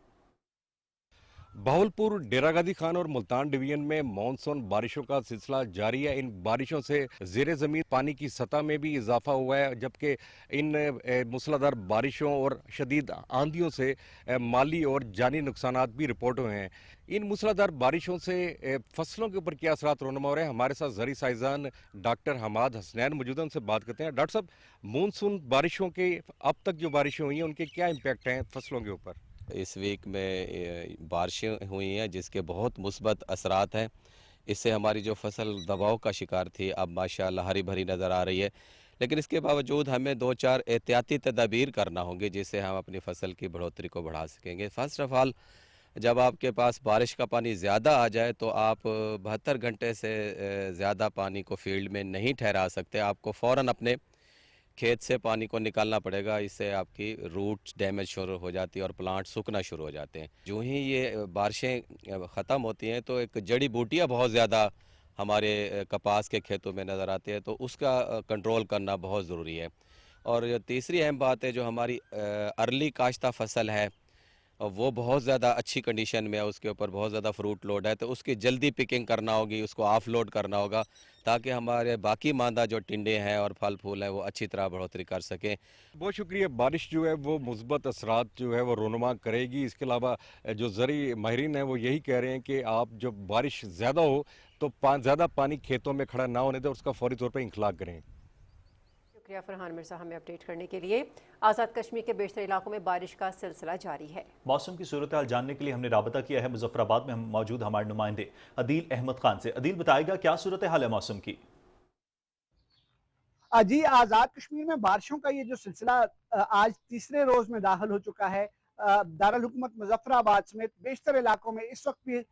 बहावलपुर, डेरागादी खान और मुल्तान डिवीजन में मानसून बारिशों का सिलसिला जारी है। इन बारिशों से ज़ेरे ज़मीन पानी की सतह में भी इजाफा हुआ है, जबकि इन मूसलाधार बारिशों और शदीद आंधियों से माली और जानी नुकसानात भी रिपोर्ट हुए हैं। इन मूसलाधार बारिशों से फसलों के ऊपर क्या असरात रोनमा हो रहे हैं, हमारे साथ ज़री साइजान डॉक्टर हमाद हसनैन मौजूद हैं, उनसे बात करते हैं। डॉक्टर साहब, मानसून बारिशों के अब तक जो बारिशें हुई हैं उनके क्या इम्पैक्ट हैं फसलों के ऊपर? इस वीक में बारिशें हुई हैं जिसके बहुत मुस्बत असरात हैं। इससे हमारी जो फसल दबाव का शिकार थी अब माशाअल्लाह हरी भरी नज़र आ रही है, लेकिन इसके बावजूद हमें 2-4 एहतियाती तदाबीर करना होंगे जिससे हम अपनी फसल की बढ़ोतरी को बढ़ा सकेंगे। फर्स्ट ऑफ ऑल, जब आपके पास बारिश का पानी ज़्यादा आ जाए तो आप 72 घंटे से ज़्यादा पानी को फील्ड में नहीं ठहरा सकते। आपको फ़ौरन अपने खेत से पानी को निकालना पड़ेगा, इससे आपकी रूट्स डैमेज शुरू हो जाती है और प्लांट सूखना शुरू हो जाते हैं। जो ही ये बारिशें ख़त्म होती हैं तो एक जड़ी बूटियाँ बहुत ज़्यादा हमारे कपास के खेतों में नज़र आती है, तो उसका कंट्रोल करना बहुत ज़रूरी है। और तीसरी अहम बात है, जो हमारी अर्ली काश्ता फसल है वो बहुत ज़्यादा अच्छी कंडीशन में है, उसके ऊपर बहुत ज़्यादा फ्रूट लोड है, तो उसकी जल्दी पिकिंग करना होगी, उसको ऑफ लोड करना होगा ताकि हमारे बाकी मांदा जो टिंडे हैं और फल फूल हैं वो अच्छी तरह बढ़ोतरी कर सकें। बहुत शुक्रिया। बारिश जो है वो मुस्बत असरात जो है वो रोनुमा करेगी। इसके अलावा जो ज़री माहिरीन हैं वो यही कह रहे हैं कि आप जब बारिश ज़्यादा हो तो ज़्यादा पानी खेतों में खड़ा ना होने दें, उसका फौरी तौर पर इंखलाक करें। शुक्रिया फरहान मिर्जा हमें अपडेट करने के लिए। आज़ाद कश्मीर के बेशतर इलाकों में बारिश का सिलसिला जारी है। मौसम की सूरत हाल जानने के लिए हमने राबता किया है मुजफ्फराबाद में मौजूद हमारे नुमाइंदे अदील अहमद खान से। अदील, बताएगा क्या सूरत हाल है मौसम की? जी, आज़ाद कश्मीर में बारिशों का ये जो सिलसिला आज तीसरे रोज में दाखिल हो चुका है। दारुल हुकूमत मुजफ्फराबाद समेत बेशतर इलाकों में इस वक्त भी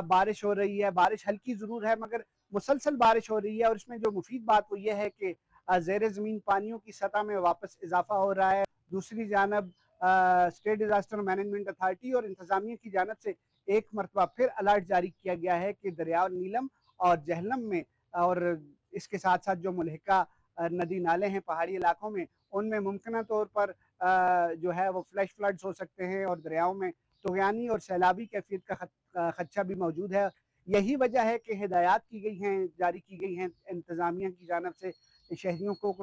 बारिश हो रही है। बारिश हल्की जरूर है मगर मुसलसल बारिश हो रही है और इसमें जो मुफीद बात वो ये है कि ज़ेरे ज़मीन पानियों की सतह में वापस इजाफा हो रहा है। दूसरी जानब स्टेट डिजास्टर मैनेजमेंट अथॉरिटी और इंतजामिया की जानब से एक मरतबा फिर अलर्ट जारी किया गया है कि दरिया नीलम और जहलम में और इसके साथ साथ जो मुल्हिका नदी नाले हैं पहाड़ी इलाकों में, उनमें मुमकिन तौर पर जो है वो फ्लैश फ्लड्स हो सकते हैं और दरियाओं में तुग़यानी और सैलाबी कैफियत का खदशा भी मौजूद है। यही वजह है कि हिदायत की गई हैं, जारी की गई हैं इंतज़ामिया की जानब से शहरियों को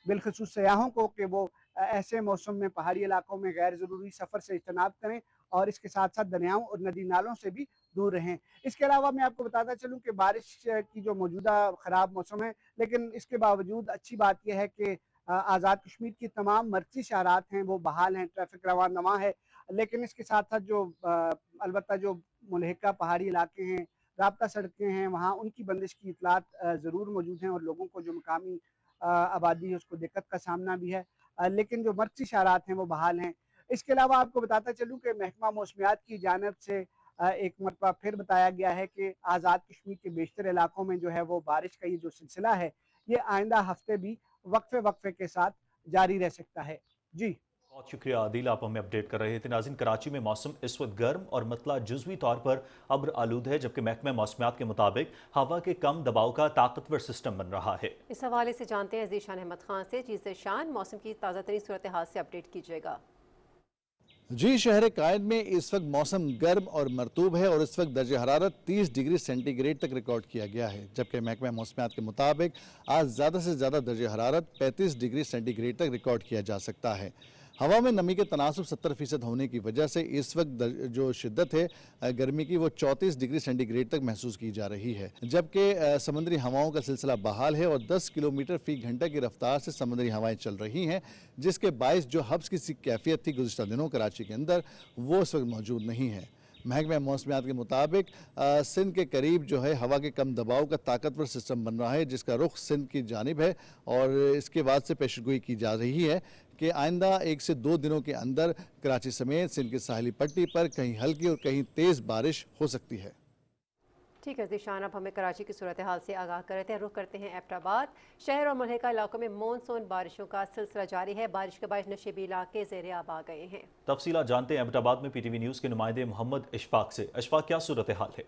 बिलखसूस सयाहों को कि वो ऐसे मौसम में पहाड़ी इलाकों में गैर ज़रूरी सफ़र से इज्तनाब करें और इसके साथ साथ दरियाओं और नदी नालों से भी दूर रहें। इसके अलावा मैं आपको बताता चलूँ कि बारिश की जो मौजूदा ख़राब मौसम है, लेकिन इसके बावजूद अच्छी बात यह है कि आज़ाद कश्मीर की तमाम मर्कज़ी शहरात हैं वो बहाल हैं, ट्रैफिक रवानमा है। लेकिन इसके साथ साथ जो अलबत्ता जो मुल्हिका पहाड़ी इलाके हैं, राब्ता सड़कें हैं, वहाँ उनकी बंदिश की इतलात ज़रूर मौजूद हैं और लोगों को जो मकामी आबादी है उसको दिक्कत का सामना भी है, लेकिन जो मर्कज़ी शहरात हैं वो बहाल हैं। इसके अलावा आपको बताता चलूँ कि महकमा मौसमियात की जानब से एक मरतबा फिर बताया गया है कि आज़ाद कश्मीर के बेशतर इलाकों में जो है वो बारिश का ये जो सिलसिला है ये आइंदा हफ्ते भी वक्फे के साथ जारी रह सकता है। जी बहुत शुक्रिया आदिल, आप हमें अपडेट कर रहे थे। नाज़रीन, कराची में मौसम इस वक्त गर्म और मतला जुज़वी तौर पर अब्र आलूद है, जबकि महकमा मौसमियात के मुताबिक हवा के कम दबाव का ताकतवर सिस्टम बन रहा है। इस हवाले से जानते हैं ज़ीशान अहमद खान से। जी ज़ीशान, मौसम की ताज़ा तरीन सूरत हाल से अपडेट कीजिएगा। जी, शहर कायद में इस वक्त मौसम गर्म और मरतूब है और इस वक्त दर्जा हरारत 30 डिग्री सेंटीग्रेड तक रिकॉर्ड किया गया है, जबकि महकमा मौसमियात के मुताबिक आज ज़्यादा से ज़्यादा दर्जा हरारत 35 डिग्री सेंटीग्रेड तक रिकॉर्ड किया जा सकता है। हवा में नमी के तनासुब 70% होने की वजह से इस वक्त जो शिद्दत है गर्मी की वो 34 डिग्री सेंटीग्रेड तक महसूस की जा रही है, जबकि समुद्री हवाओं का सिलसिला बहाल है और 10 किलोमीटर फी घंटे की रफ्तार से समुद्री हवाएं चल रही हैं, जिसके बायस जो हब्स की कैफियत थी गुज़िश्ता दिनों कराची के अंदर वो इस वक्त मौजूद नहीं है। महकमा मौसमियात के मुताबिक सिंध के करीब जो है हवा के कम दबाव का ताकतवर सिस्टम बन रहा है, जिसका रुख सिंध की जानिब है और इसके बाद से पेशगोई की जा रही है कि आइंदा 1 से 2 दिनों के अंदर कराची समेत सिंध की साहिली पट्टी पर कहीं हल्की और कहीं तेज़ बारिश हो सकती है। ठीक है ज़ीशान, अब हमें कराची की सूरत हाल से आगाह करते हैं। रुख करते हैं एबटाबाद। शहर और मुल्हिका इलाकों में मानसून बारिशों का सिलसिला जारी है। बारिश के बाद नशेबी इलाके ज़ेरे आब आ गए हैं। तफसीलात जानते हैं एबटाबाद में PTV न्यूज़ के नुमाइंदे मोहम्मद इशफाक से। इशफाक, क्या सूरत हाल है?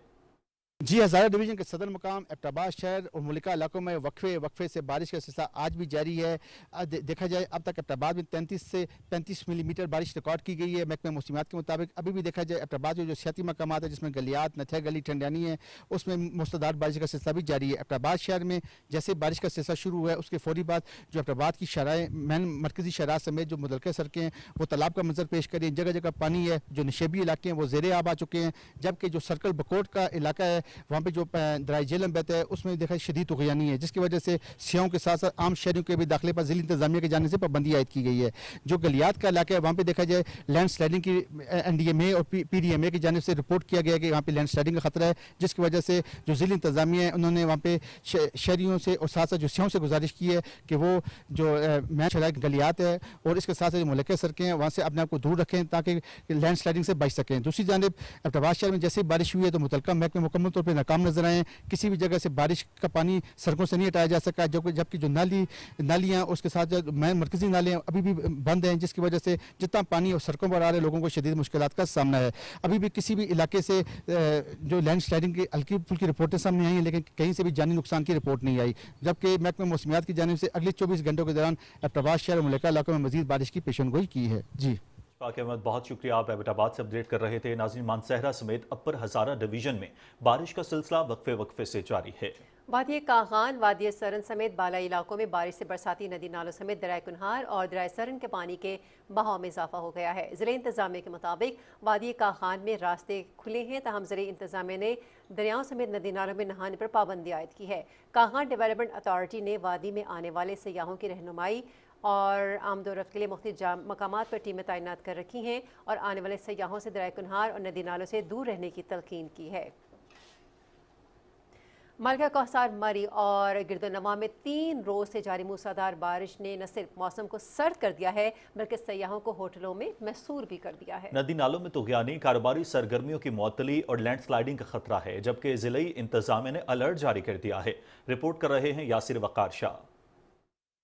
जी, हज़ारा डिवीज़न के सदर मुकाम एबटाबाद शहर और मुल्का इलाकों में वक्फे से बारिश का सिलसिला आज भी जारी है। देखा जाए अब तक एबटाबाद में 33 से 35 मिलीमीटर बारिश रिकॉर्ड की गई है। महकमा मौसमियात के मुताबिक अभी भी देखा जाए एबटाबाद के जो सियाती मकामात है जिसमें गलियात, नथिया गली, ठंडियानी है, उसमें मूसलाधार बारिश का सिलसिला भी जारी है। एबटाबाद शहर में जैसे बारिश का सिलसिला शुरू हुआ है उसके फौरी बाद जो एबटाबाद की शराय मरकजी शराह समेत जो मुतलका सड़कें हैं वो तालाब का मंजर पेश करें। जगह जगह पानी है। जो नशेबी इलाके हैं वो ज़ेरे आब आ चुके हैं, जबकि जो सर्कल बकोट का इलाका है वहाँ पे जो दराई जेलम बहता है उसमें देखा शदीद तुग़यानी है, जिसकी वजह से सियाहों के साथ साथ आम शहरियों के भी दाखिले पर ज़िली इंतजामिया के जाने से पाबंदी आयद की गई है। जो गलियात का इलाका है वहाँ पे देखा जाए लैंड स्लाइडिंग की NDMA और PDMA की जानिब से रिपोर्ट किया गया कि वहाँ पे लैंड स्लाइडिंग का खतरा है, जिसकी वजह से जो ज़िली इंतजामिया है उन्होंने वहाँ पे शहरियों से और साथ साथ जो सियाहों से गुजारिश की है कि वो जो मैन शराय गलियात है और इसके साथ साथ जो मुल्के सड़कें हैं वहाँ से अपने आप को दूर रखें ताकि लैंड स्लाइडिंग से बच सकें। दूसरी जानिब एबटाबाद शहर में जैसे बारिश हुई है तो मुतलका महकमे मुकम्मल तौर पर नाकाम नजर आए। किसी भी जगह से बारिश का पानी सड़कों से नहीं हटाया जा सका, जबकि जो नालियाँ उसके साथ जो मरकजी नालियाँ अभी भी बंद हैं, जिसकी वजह से जितना पानी और सड़कों पर आ रहे लोगों को शदीद मुश्किलात का सामना है। अभी भी किसी भी इलाके से जो लैंड स्लाइडिंग की हल्की फुल्की रिपोर्टें सामने आई हैं, लेकिन कहीं से भी जानी नुकसान की रिपोर्ट नहीं आई, जबकि महकमा मौसमियात की जानिब से अगले 24 घंटों के दौरान एबटाबाद शहर और मुल्का इलाकों में मजीद बारिश की पेशेनगोई की है। जी इशफाक अहमद, बहुत शुक्रिया, आप एबटाबाद से अपडेट कर रहे थे। नाज़रीन, मानसहरा समेत अपर हज़ारा डिवीजन में बारिश का सिलसिला वक्फे से जारी है। वादी कागान, वादी सरन समेत बालाई इलाकों में बारिश से बरसाती नदी नालों समेत दरिया कुनहार और दरिया सरन के पानी के बहाव में इजाफा हो गया है। ज़िले इंतजामिया के मुताबिक वादी कागान में रास्ते खुले हैं, ताहम ज़िले इंतजामिया ने दरियाओं समेत नदी नालों में नहाने पर पाबंदी आयद की है। कागान डेवलपमेंट अथॉरिटी ने वादी में आने वाले सयाहों की रहनुमाई और आमदोरफ्त के लिए मुख्तलिफ मकामात पर टीमें तैनात कर रखी हैं और आने वाले सयाहों से दरिया कुनहार और नदी नालों से दूर रहने की तलकीन की है। मलका कौसार, मरी और गिरदोनवा में 3 रोज से जारी मूसलाधार बारिश ने न सिर्फ मौसम को सर्द कर दिया है बल्कि सयाहों को होटलों में मैसूर भी कर दिया है। नदी नालों में तुग़यानी, कारोबारी सरगर्मियों की मुअत्तली और लैंडस्लाइडिंग का खतरा है, जबकि ज़िले इंतजामिया ने अलर्ट जारी कर दिया है। रिपोर्ट कर रहे हैं यासिर वकार शाह।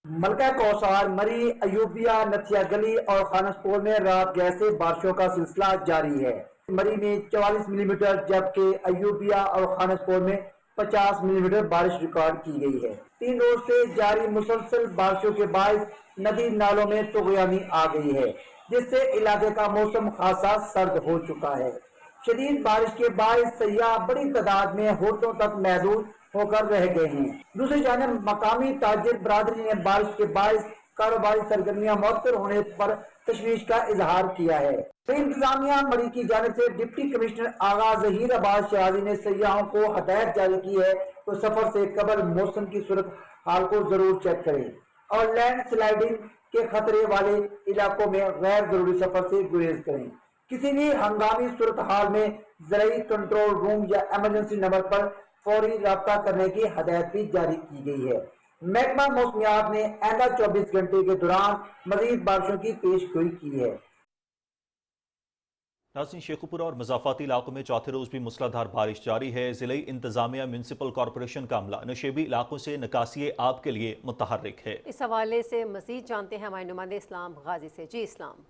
मलका कौसार, मरी, अयूबिया, नथिया गली और खानसपोर में रात गैर से बारिशों का सिलसिला जारी है। मरी में 44 मिलीमीटर जबकि अयूबिया और खानसपोर में 50 मिलीमीटर बारिश रिकॉर्ड की गई है। 3 रोज से जारी मुसलसल बारिशों के बायस नदी नालों में तुग़यानी आ गई है, जिससे इलाके का मौसम खासा सर्द हो चुका है। शदीद बारिश के बायस सयाह बड़ी तादाद में होटलों तक महदूद होकर रह गए हैं। दूसरी जानिब मकामी ताजिर बरादरी ने बारिश के बायस कारोबारी सरगर्मियां मुअत्तल होने पर तशवीश का इजहार किया है। इंतजामिया मरी की जानिब से डिप्टी कमिश्नर आगा ज़हीर अब्बास शहाजी ने सयाहों को हदायत जारी की है तो सफर से कबल मौसम की सूरत हाल को जरूर चेक करें और लैंड स्लाइडिंग के खतरे वाले इलाकों में गैर जरूरी सफर से गुरेज करें। किसी भी हंगामी सूरत हाल में ज़राई कंट्रोल रूम या इमरजेंसी नंबर पर फौरी राब्ता करने की हदायत भी जारी की गई है। महकमा मौसमियात ने आइंदा 24 घंटे के दौरान मजीद बारिशों की पेशगोई की है। नाज़रीन, शेखुपुरा और मज़ाफ़ाती इलाकों में चौथे रोज भी मूसलाधार बारिश जारी है। ज़िले इंतजामिया म्यूनसिपल कॉरपोरेशन का अमला नशेबी इलाकों से निकासी आब के लिए मुतहर्रिक है। इस हवाले से मजीद जानते हैं हमारे नुमाइंदे इस्लाम गाजी से। जी इस्लाम।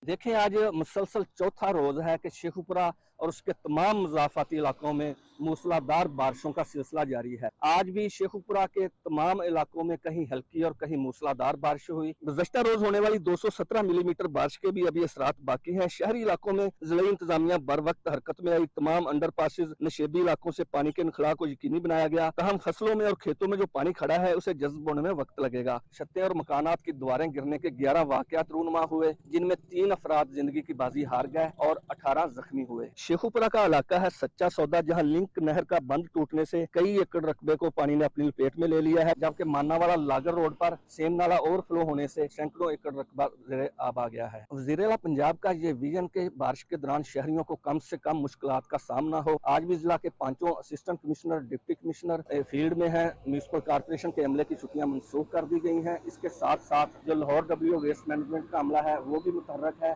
देखें, आज मुसलसल चौथा रोज है कि शेखुपुरा और उसके तमाम मुजाफाती इलाकों में मूसलाधार बारिशों का सिलसिला जारी है। आज भी शेखुपुरा के तमाम इलाकों में कहीं हल्की और कहीं मूसलाधार बारिश हुई। गुज़श्ता रोज होने वाली 217 मिलीमीटर बारिश के भी अभी असरात बाकी हैं। शहरी इलाकों में जिला इंतजामिया बर वक्त हरकत में आई। तमाम अंडर पासिस नशेबी इलाकों से पानी के इनखला को यकीनी बनाया गया। तहम फसलों में और खेतों में जो पानी खड़ा है उसे जज्ब होने में वक्त लगेगा। छतें और मकानात की दीवारें गिरने के 11 वाकयात रूनुमा हुए, जिनमें 3 अफराद जिंदगी की बाजी हार गए और 18 जख्मी हुए। शेखुपुरा का इलाका है सच्चा सौदा, जहां लिंक नहर का बंद टूटने से कई एकड़ रकबे को पानी ने अपनी लपेट में ले लिया है, जबकि मानावाला लागर रोड पर सेम नाला ओवरफ्लो होने से सैकड़ों एकड़ रकबा ज़ेरे आब आ गया है। वज़ीर-ए-आला पंजाब का ये विजन के बारिश के दौरान शहरियों को कम से कम मुश्किलात का सामना हो। आज भी जिला के 5 assistant commissioner, deputy commissioner field में है। म्यूनिसिपल कॉर्पोरेशन के अमले की छुट्टियां मनसूख कर दी गई हैं। इसके साथ साथ जो लाहौर डब्ल्यू वेस्ट मैनेजमेंट का अमला है वो भी मुतहर्रक है।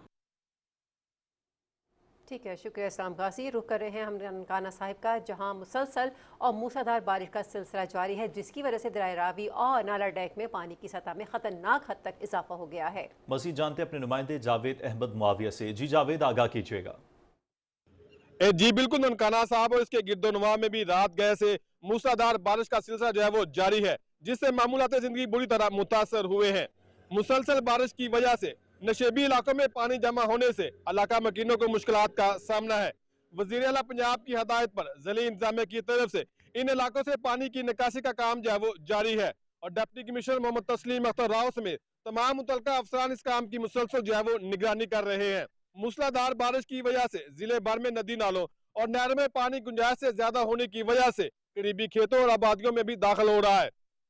ठीक है, शुक्रिया इस्लाम गाजी। रुख कर रहे हैं हम ननकाना साहिब का, जहां मुसलसल और मूसलाधार बारिश का सिलसिला जारी है, जिसकी वजह से दरिया रावी और नाला डैक में पानी की सतह में खतरनाक हद तक इजाफा हो गया है। मज़ीद जानते अपने नुमाइंदे जावेद अहमद मुआविया से। जी जावेद, आगाह कीजिएगा। जी बिल्कुल ननकाना साहब, और इसके गिरदोनुमा में भी रात गए से मूसलाधार बारिश का सिलसिला जो है वो जारी है, जिससे मामूलात जिंदगी बुरी तरह मुतासर हुए हैं। मुसलसल बारिश की वजह से नशेबी इलाकों में पानी जमा होने से इलाका मकीनों को मुश्किलात का सामना है। वज़ीर-ए-आला पंजाब की हदायत पर ज़िला इंतजामिया की तरफ से इन इलाकों से पानी की निकासी का काम जो है वो जारी है, और डिप्टी कमिश्नर मोहम्मद तस्लीम अख्तर राव समेत तमाम मुतल्लिका अफसरान इस काम की मुसलसल जो है वो निगरानी कर रहे हैं। मूसलाधार बारिश की वजह से जिले भर में नदी नालों और नहर में पानी गुंजाइश से ज्यादा होने की वजह से करीबी खेतों और आबादियों में भी दाखिल हो रहा है,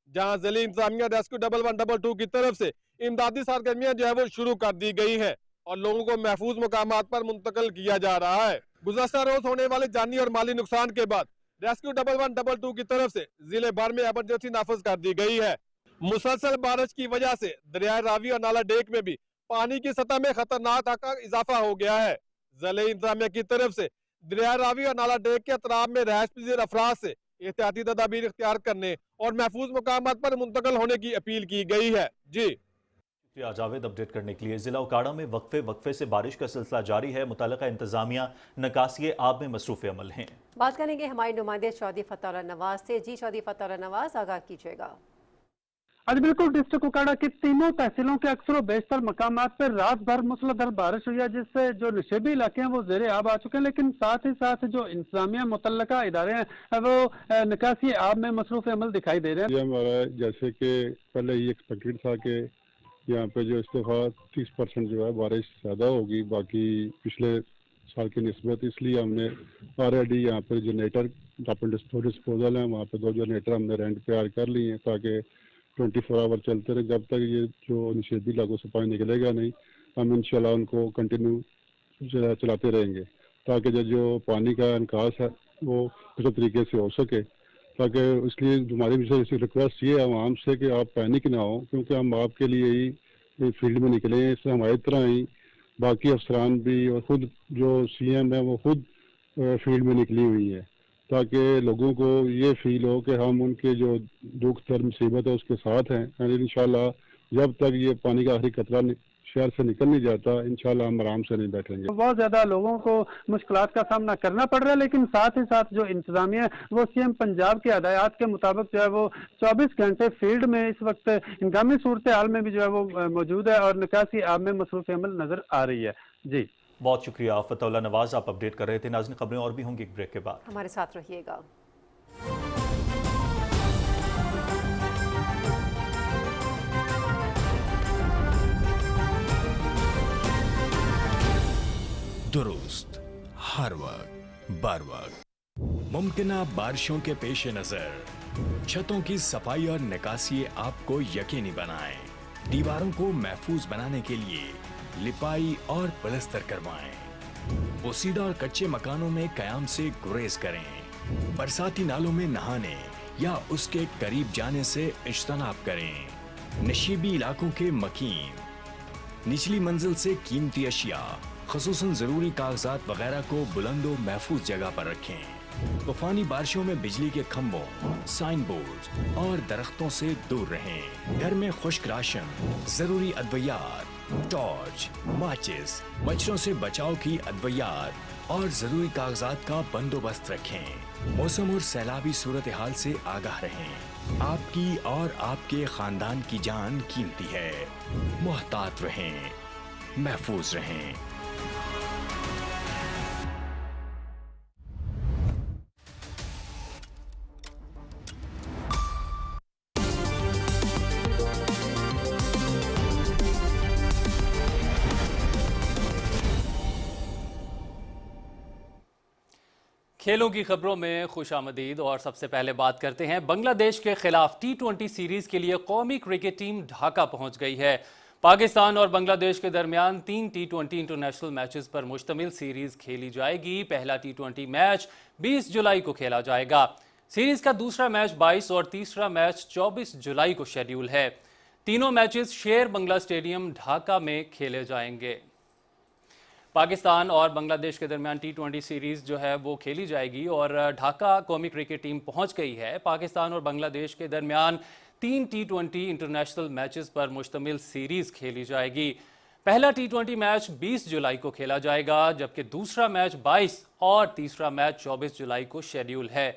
जहां जिला इंतजामिया रेस्क्यू 1112 की तरफ से इमदादी सरगर्मियां जो है वो शुरू कर दी गई हैं और लोगों को महफूज मुकामात पर मुंतकिल किया जा रहा है। गुज़श्ता रोज होने वाले जानी और माली नुकसान के बाद रेस्क्यू 1112 की तरफ से जिले भर में इमरजेंसी नाफिज कर दी गई है। मुसलसल बारिश की वजह से दरिया रावी और नाला डेक में भी पानी की सतह में खतरनाक हद तक इजाफा हो गया है। जिला इंतजामिया की तरफ से दरिया रावी और नाला डेक के अतराफ में रहायश पजीर अफराद से एहतियाती तदाबीर इख्तियार करने और महफूज मुकामात पर मुंतकिल होने की अपील की गई है। जी जावेद, अपडेट करने के लिए। जिला उकाड़ा में वक्फे से बारिश का सिलसिला जारी है। मुतल्लिका इंतजामिया निकासी आब में मसरूफ अमल हैं। बात करेंगे हमारे नुमाइंदे चौधरी फतह नवाज से। जी चौधरी फतह नवाज, आगाह कीजिएगा। आज बिल्कुल डिस्ट्रिक्ट उकाड़ा की तीनों तहसीलों के अक्सर व बेशतर मकामात पर रात भर मूसलाधार बारिश हुई है, जिससे जो नशेबी इलाके हैं वो ज़ेरे आब आ चुके हैं, लेकिन साथ ही साथ जो इंतजामिया मुतल्लिका इदारे हैं वो निकासी आब में मसरूफ अमल दिखाई दे रहे हैं। ये हमारा जैसे कि पहले ये एक्सपेक्टेड था कि यहाँ पे जो इस दफ़ा 30% जो है बारिश ज़्यादा होगी बाकी पिछले साल की निस्बत, इसलिए हमने ऑलरेडी यहाँ पर जनरेटर डिस्पोजल है, वहाँ पे 2 जनरेटर हमने रेंट पे हायर कर लिए हैं ताकि 24 आवर चलते रहे। जब तक ये जो निषेधी इलाकों से पानी निकलेगा नहीं, हम इंशाल्लाह उनको कंटिन्यू चलाते रहेंगे ताकि जो पानी का निकास है वो किसी तरीके से हो सके। ताकि इसलिए हमारी रिक्वेस्ट ये है आवाम से कि आप पैनिक ना हो, क्योंकि हम आपके लिए ही फील्ड में निकले हैं। इससे हमारी तरह ही बाकी अफसरान भी और खुद जो CM है वो खुद फील्ड में निकली हुई है, ताकि लोगों को ये फील हो कि हम उनके जो दुख दर्द मुसीबत है उसके साथ हैं। यानी इंशाल्लाह जब तक ये पानी का आखिरी कतरा शहर से निकल नहीं जाता, इंशाल्लाह हम आराम से नहीं बैठेंगे। बहुत ज्यादा लोगों को मुश्किलात का सामना करना पड़ रहा है, लेकिन साथ ही साथ जो इंतजामिया है वो CM पंजाब की हदायत के मुताबिक जो है वो 24 घंटे फील्ड में इस वक्त हंगामी सूरत हाल में भी जो है वो मौजूद है और निकासी आब में मसरूफ अमल नजर आ रही है। जी बहुत शुक्रिया फतह नवाज, आप अपडेट कर रहे थे। नाज़रीन, खबरें और भी होंगी एक ब्रेक के बाद, हमारे साथ रहिएगा। दुरुस्त हर वक्त बर वक्त। मुमकिना बारिशों के पेश नजर छतों की सफाई और निकासी आपको यकीनी बनाएं। दीवारों को महफूज बनाने के लिए लिपाई और प्लास्टर करवाएं। पोसीदा और कच्चे मकानों में कयाम से गुरेज करें। बरसाती नालों में नहाने या उसके करीब जाने से इज्तनाब करें। नशीबी इलाकों के मकीन निचली मंजिल से कीमती अशिया ख़ुसूसन ज़रूरी कागजात वगैरह को बुलंदो महफूज जगह पर रखें। तूफानी बारिशों में बिजली के खंभों, साइन बोर्ड और दरख्तों से दूर रहें। घर में खुश्क राशन, ज़रूरी अद्वियात टॉर्च, माचिस, मच्छरों से बचाव की अद्वियात और जरूरी कागजात का बंदोबस्त रखें। मौसम और सैलाबी सूरत हाल से आगाह रहें। आपकी और आपके खानदान की जान कीमती है। मुहतात रहें, महफूज रहें। खेलों की खबरों में खुशामदीद और सबसे पहले बात करते हैं बांग्लादेश के खिलाफ T20 सीरीज के लिए कौमी क्रिकेट टीम ढाका पहुंच गई है। पाकिस्तान और बांग्लादेश के दरमियान 3 T20 इंटरनेशनल मैचेस पर मुश्तमिल सीरीज खेली जाएगी। पहला T20 मैच 20 जुलाई को खेला जाएगा। सीरीज का दूसरा मैच 22 और तीसरा मैच 24 जुलाई को शेड्यूल है। तीनों मैचेस शेर बंगला स्टेडियम ढाका में खेले जाएंगे। पाकिस्तान और बांग्लादेश के दरमियान T20 सीरीज जो है वो खेली जाएगी और ढाका कौमी क्रिकेट टीम पहुंच गई है। पाकिस्तान और बांग्लादेश के दरमियान 3 T20 इंटरनेशनल मैचेस पर मुश्तमिल सीरीज खेली जाएगी। पहला T20 मैच 20 जुलाई को खेला जाएगा, जबकि दूसरा मैच 22 और तीसरा मैच 24 जुलाई को शेड्यूल है।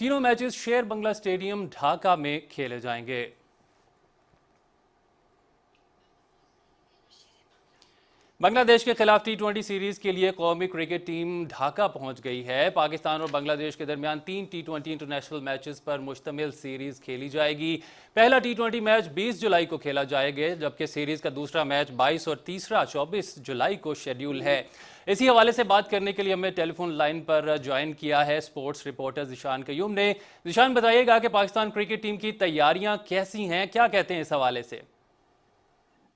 तीनों मैचेस शेर बंगला स्टेडियम ढाका में खेले जाएंगे। बांग्लादेश के खिलाफ T20 सीरीज के लिए कौमी क्रिकेट टीम ढाका पहुंच गई है। पाकिस्तान और बांग्लादेश के दरमियान 3 T20 इंटरनेशनल मैचेस पर मुश्तमिल सीरीज खेली जाएगी। पहला T20 मैच 20 जुलाई को खेला जाएगा, जबकि सीरीज का दूसरा मैच 22 और तीसरा 24 जुलाई को शेड्यूल है। इसी हवाले से बात करने के लिए हमें टेलीफोन लाइन पर ज्वाइन किया है स्पोर्ट्स रिपोर्टर ज़ीशान कयूम ने। ज़ीशान, बताइएगा कि पाकिस्तान क्रिकेट टीम की तैयारियां कैसी हैं, क्या कहते हैं इस हवाले से?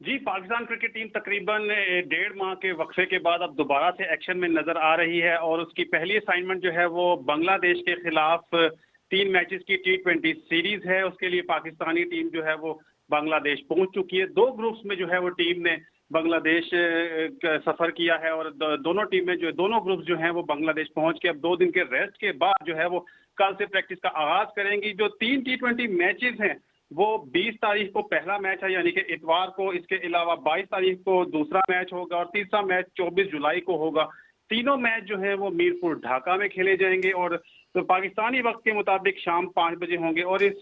जी, पाकिस्तान क्रिकेट टीम तकरीबन 1.5 माह के वक्फे के बाद अब दोबारा से एक्शन में नजर आ रही है और उसकी पहली असाइनमेंट जो है वो बांग्लादेश के खिलाफ 3 मैचेस की T20 सीरीज है। उसके लिए पाकिस्तानी टीम जो है वो बांग्लादेश पहुंच चुकी है। 2 ग्रुप्स में जो है वो टीम ने बांग्लादेश सफर किया है और दोनों ग्रुप्स जो हैं वो बांग्लादेश पहुंच के अब 2 दिन के रेस्ट के बाद जो है वो कल से प्रैक्टिस का आगाज करेंगी। जो 3 T20 मैचेस हैं वो 20 तारीख को पहला मैच है, यानी कि इतवार को। इसके अलावा 22 तारीख को दूसरा मैच होगा और तीसरा मैच 24 जुलाई को होगा। तीनों मैच जो है वो मीरपुर ढाका में खेले जाएंगे और तो पाकिस्तानी वक्त के मुताबिक शाम 5 बजे होंगे। और इस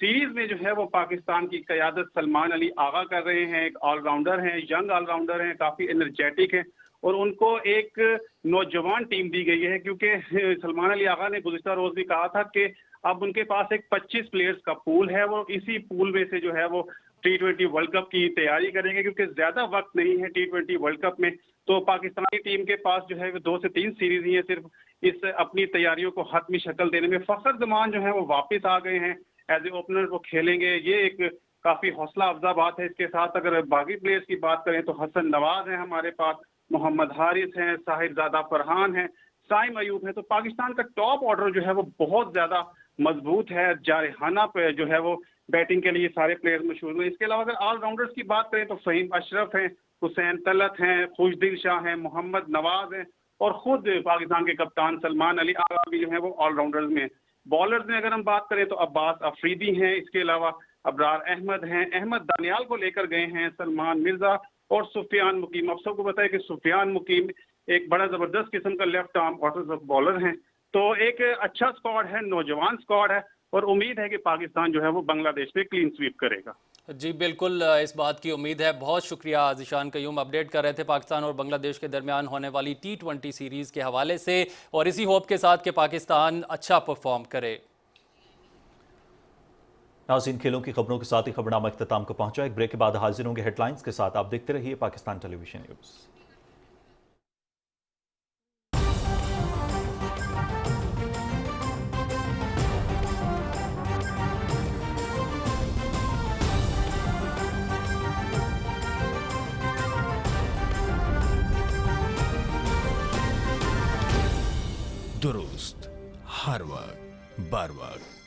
सीरीज में जो है वो पाकिस्तान की क़यादत सलमान अली आगा कर रहे हैं। एक ऑलराउंडर हैं, यंग ऑलराउंडर हैं, काफ़ी एनर्जेटिक हैं और उनको एक नौजवान टीम दी गई है, क्योंकि सलमान अली आगा ने गुज़िश्ता रोज़ भी कहा था कि अब उनके पास एक 25 प्लेयर्स का पूल है। वो इसी पूल में से जो है वो T20 वर्ल्ड कप की तैयारी करेंगे, क्योंकि ज़्यादा वक्त नहीं है T20 वर्ल्ड कप में। तो पाकिस्तानी टीम के पास जो है 2 से 3 सीरीज ही है सिर्फ इस अपनी तैयारियों को हतमी शक्ल देने में। फ़खर जमान जो है वो वापस आ गए हैं, एज ए ओपनर वो खेलेंगे। ये एक काफ़ी हौसला अफजा बात है। इसके साथ अगर बाकी प्लेयर्स की बात करें तो हसन नवाज हैं हमारे पास, मोहम्मद हारिस हैं, साहिबजादा फरहान हैं, साइम अयूब है। तो पाकिस्तान का टॉप ऑर्डर जो है वो बहुत ज़्यादा मजबूत है। जारहाना पे जो है वो बैटिंग के लिए सारे प्लेयर्स मशहूर हैं। इसके अलावा अगर ऑलराउंडर्स की बात करें तो फ़हीम अशरफ हैं, हुसैन तलत हैं, खुशदिल शाह हैं, मोहम्मद नवाज हैं और ख़ुद पाकिस्तान के कप्तान सलमान अली आगा भी जो है वो ऑलराउंडर्स में। बॉलर्स में अगर हम बात करें तो अब्बास अफरीदी हैं, इसके अलावा अबरार अहमद हैं, अहमद दानियाल को लेकर गए हैं, सलमान मिर्ज़ा और सुफियान मुकीम। आप सबको बताया कि सुफियान मुकीम एक बड़ा ज़बरदस्त किस्म का लेफ्ट आर्म ऑर्थोडॉक्स बॉलर हैं। तो एक अच्छा स्क्वाड है, नौजवान स्क्वाड है और उम्मीद है कि पाकिस्तान जो है वो बांग्लादेश पे क्लीन स्वीप करेगा। जी बिल्कुल, इस बात की उम्मीद है। बहुत शुक्रिया ज़ीशान कयूम, अपडेट कर रहे थे पाकिस्तान और बांग्लादेश के दरमियान होने वाली T20 सीरीज़ के हवाले से और इसी होप के साथ कि पाकिस्तान अच्छा परफॉर्म करे। नाज़रीन, खेलों की खबरों के साथ ही खबरनामा इख्तिताम को पहुंचा। एक ब्रेक के बाद हाजिर होंगे हेडलाइंस के साथ। आप देखते रहिए पाकिस्तान टेलीविजन न्यूज़। दुरुस्त हर वक्त बर वक्त।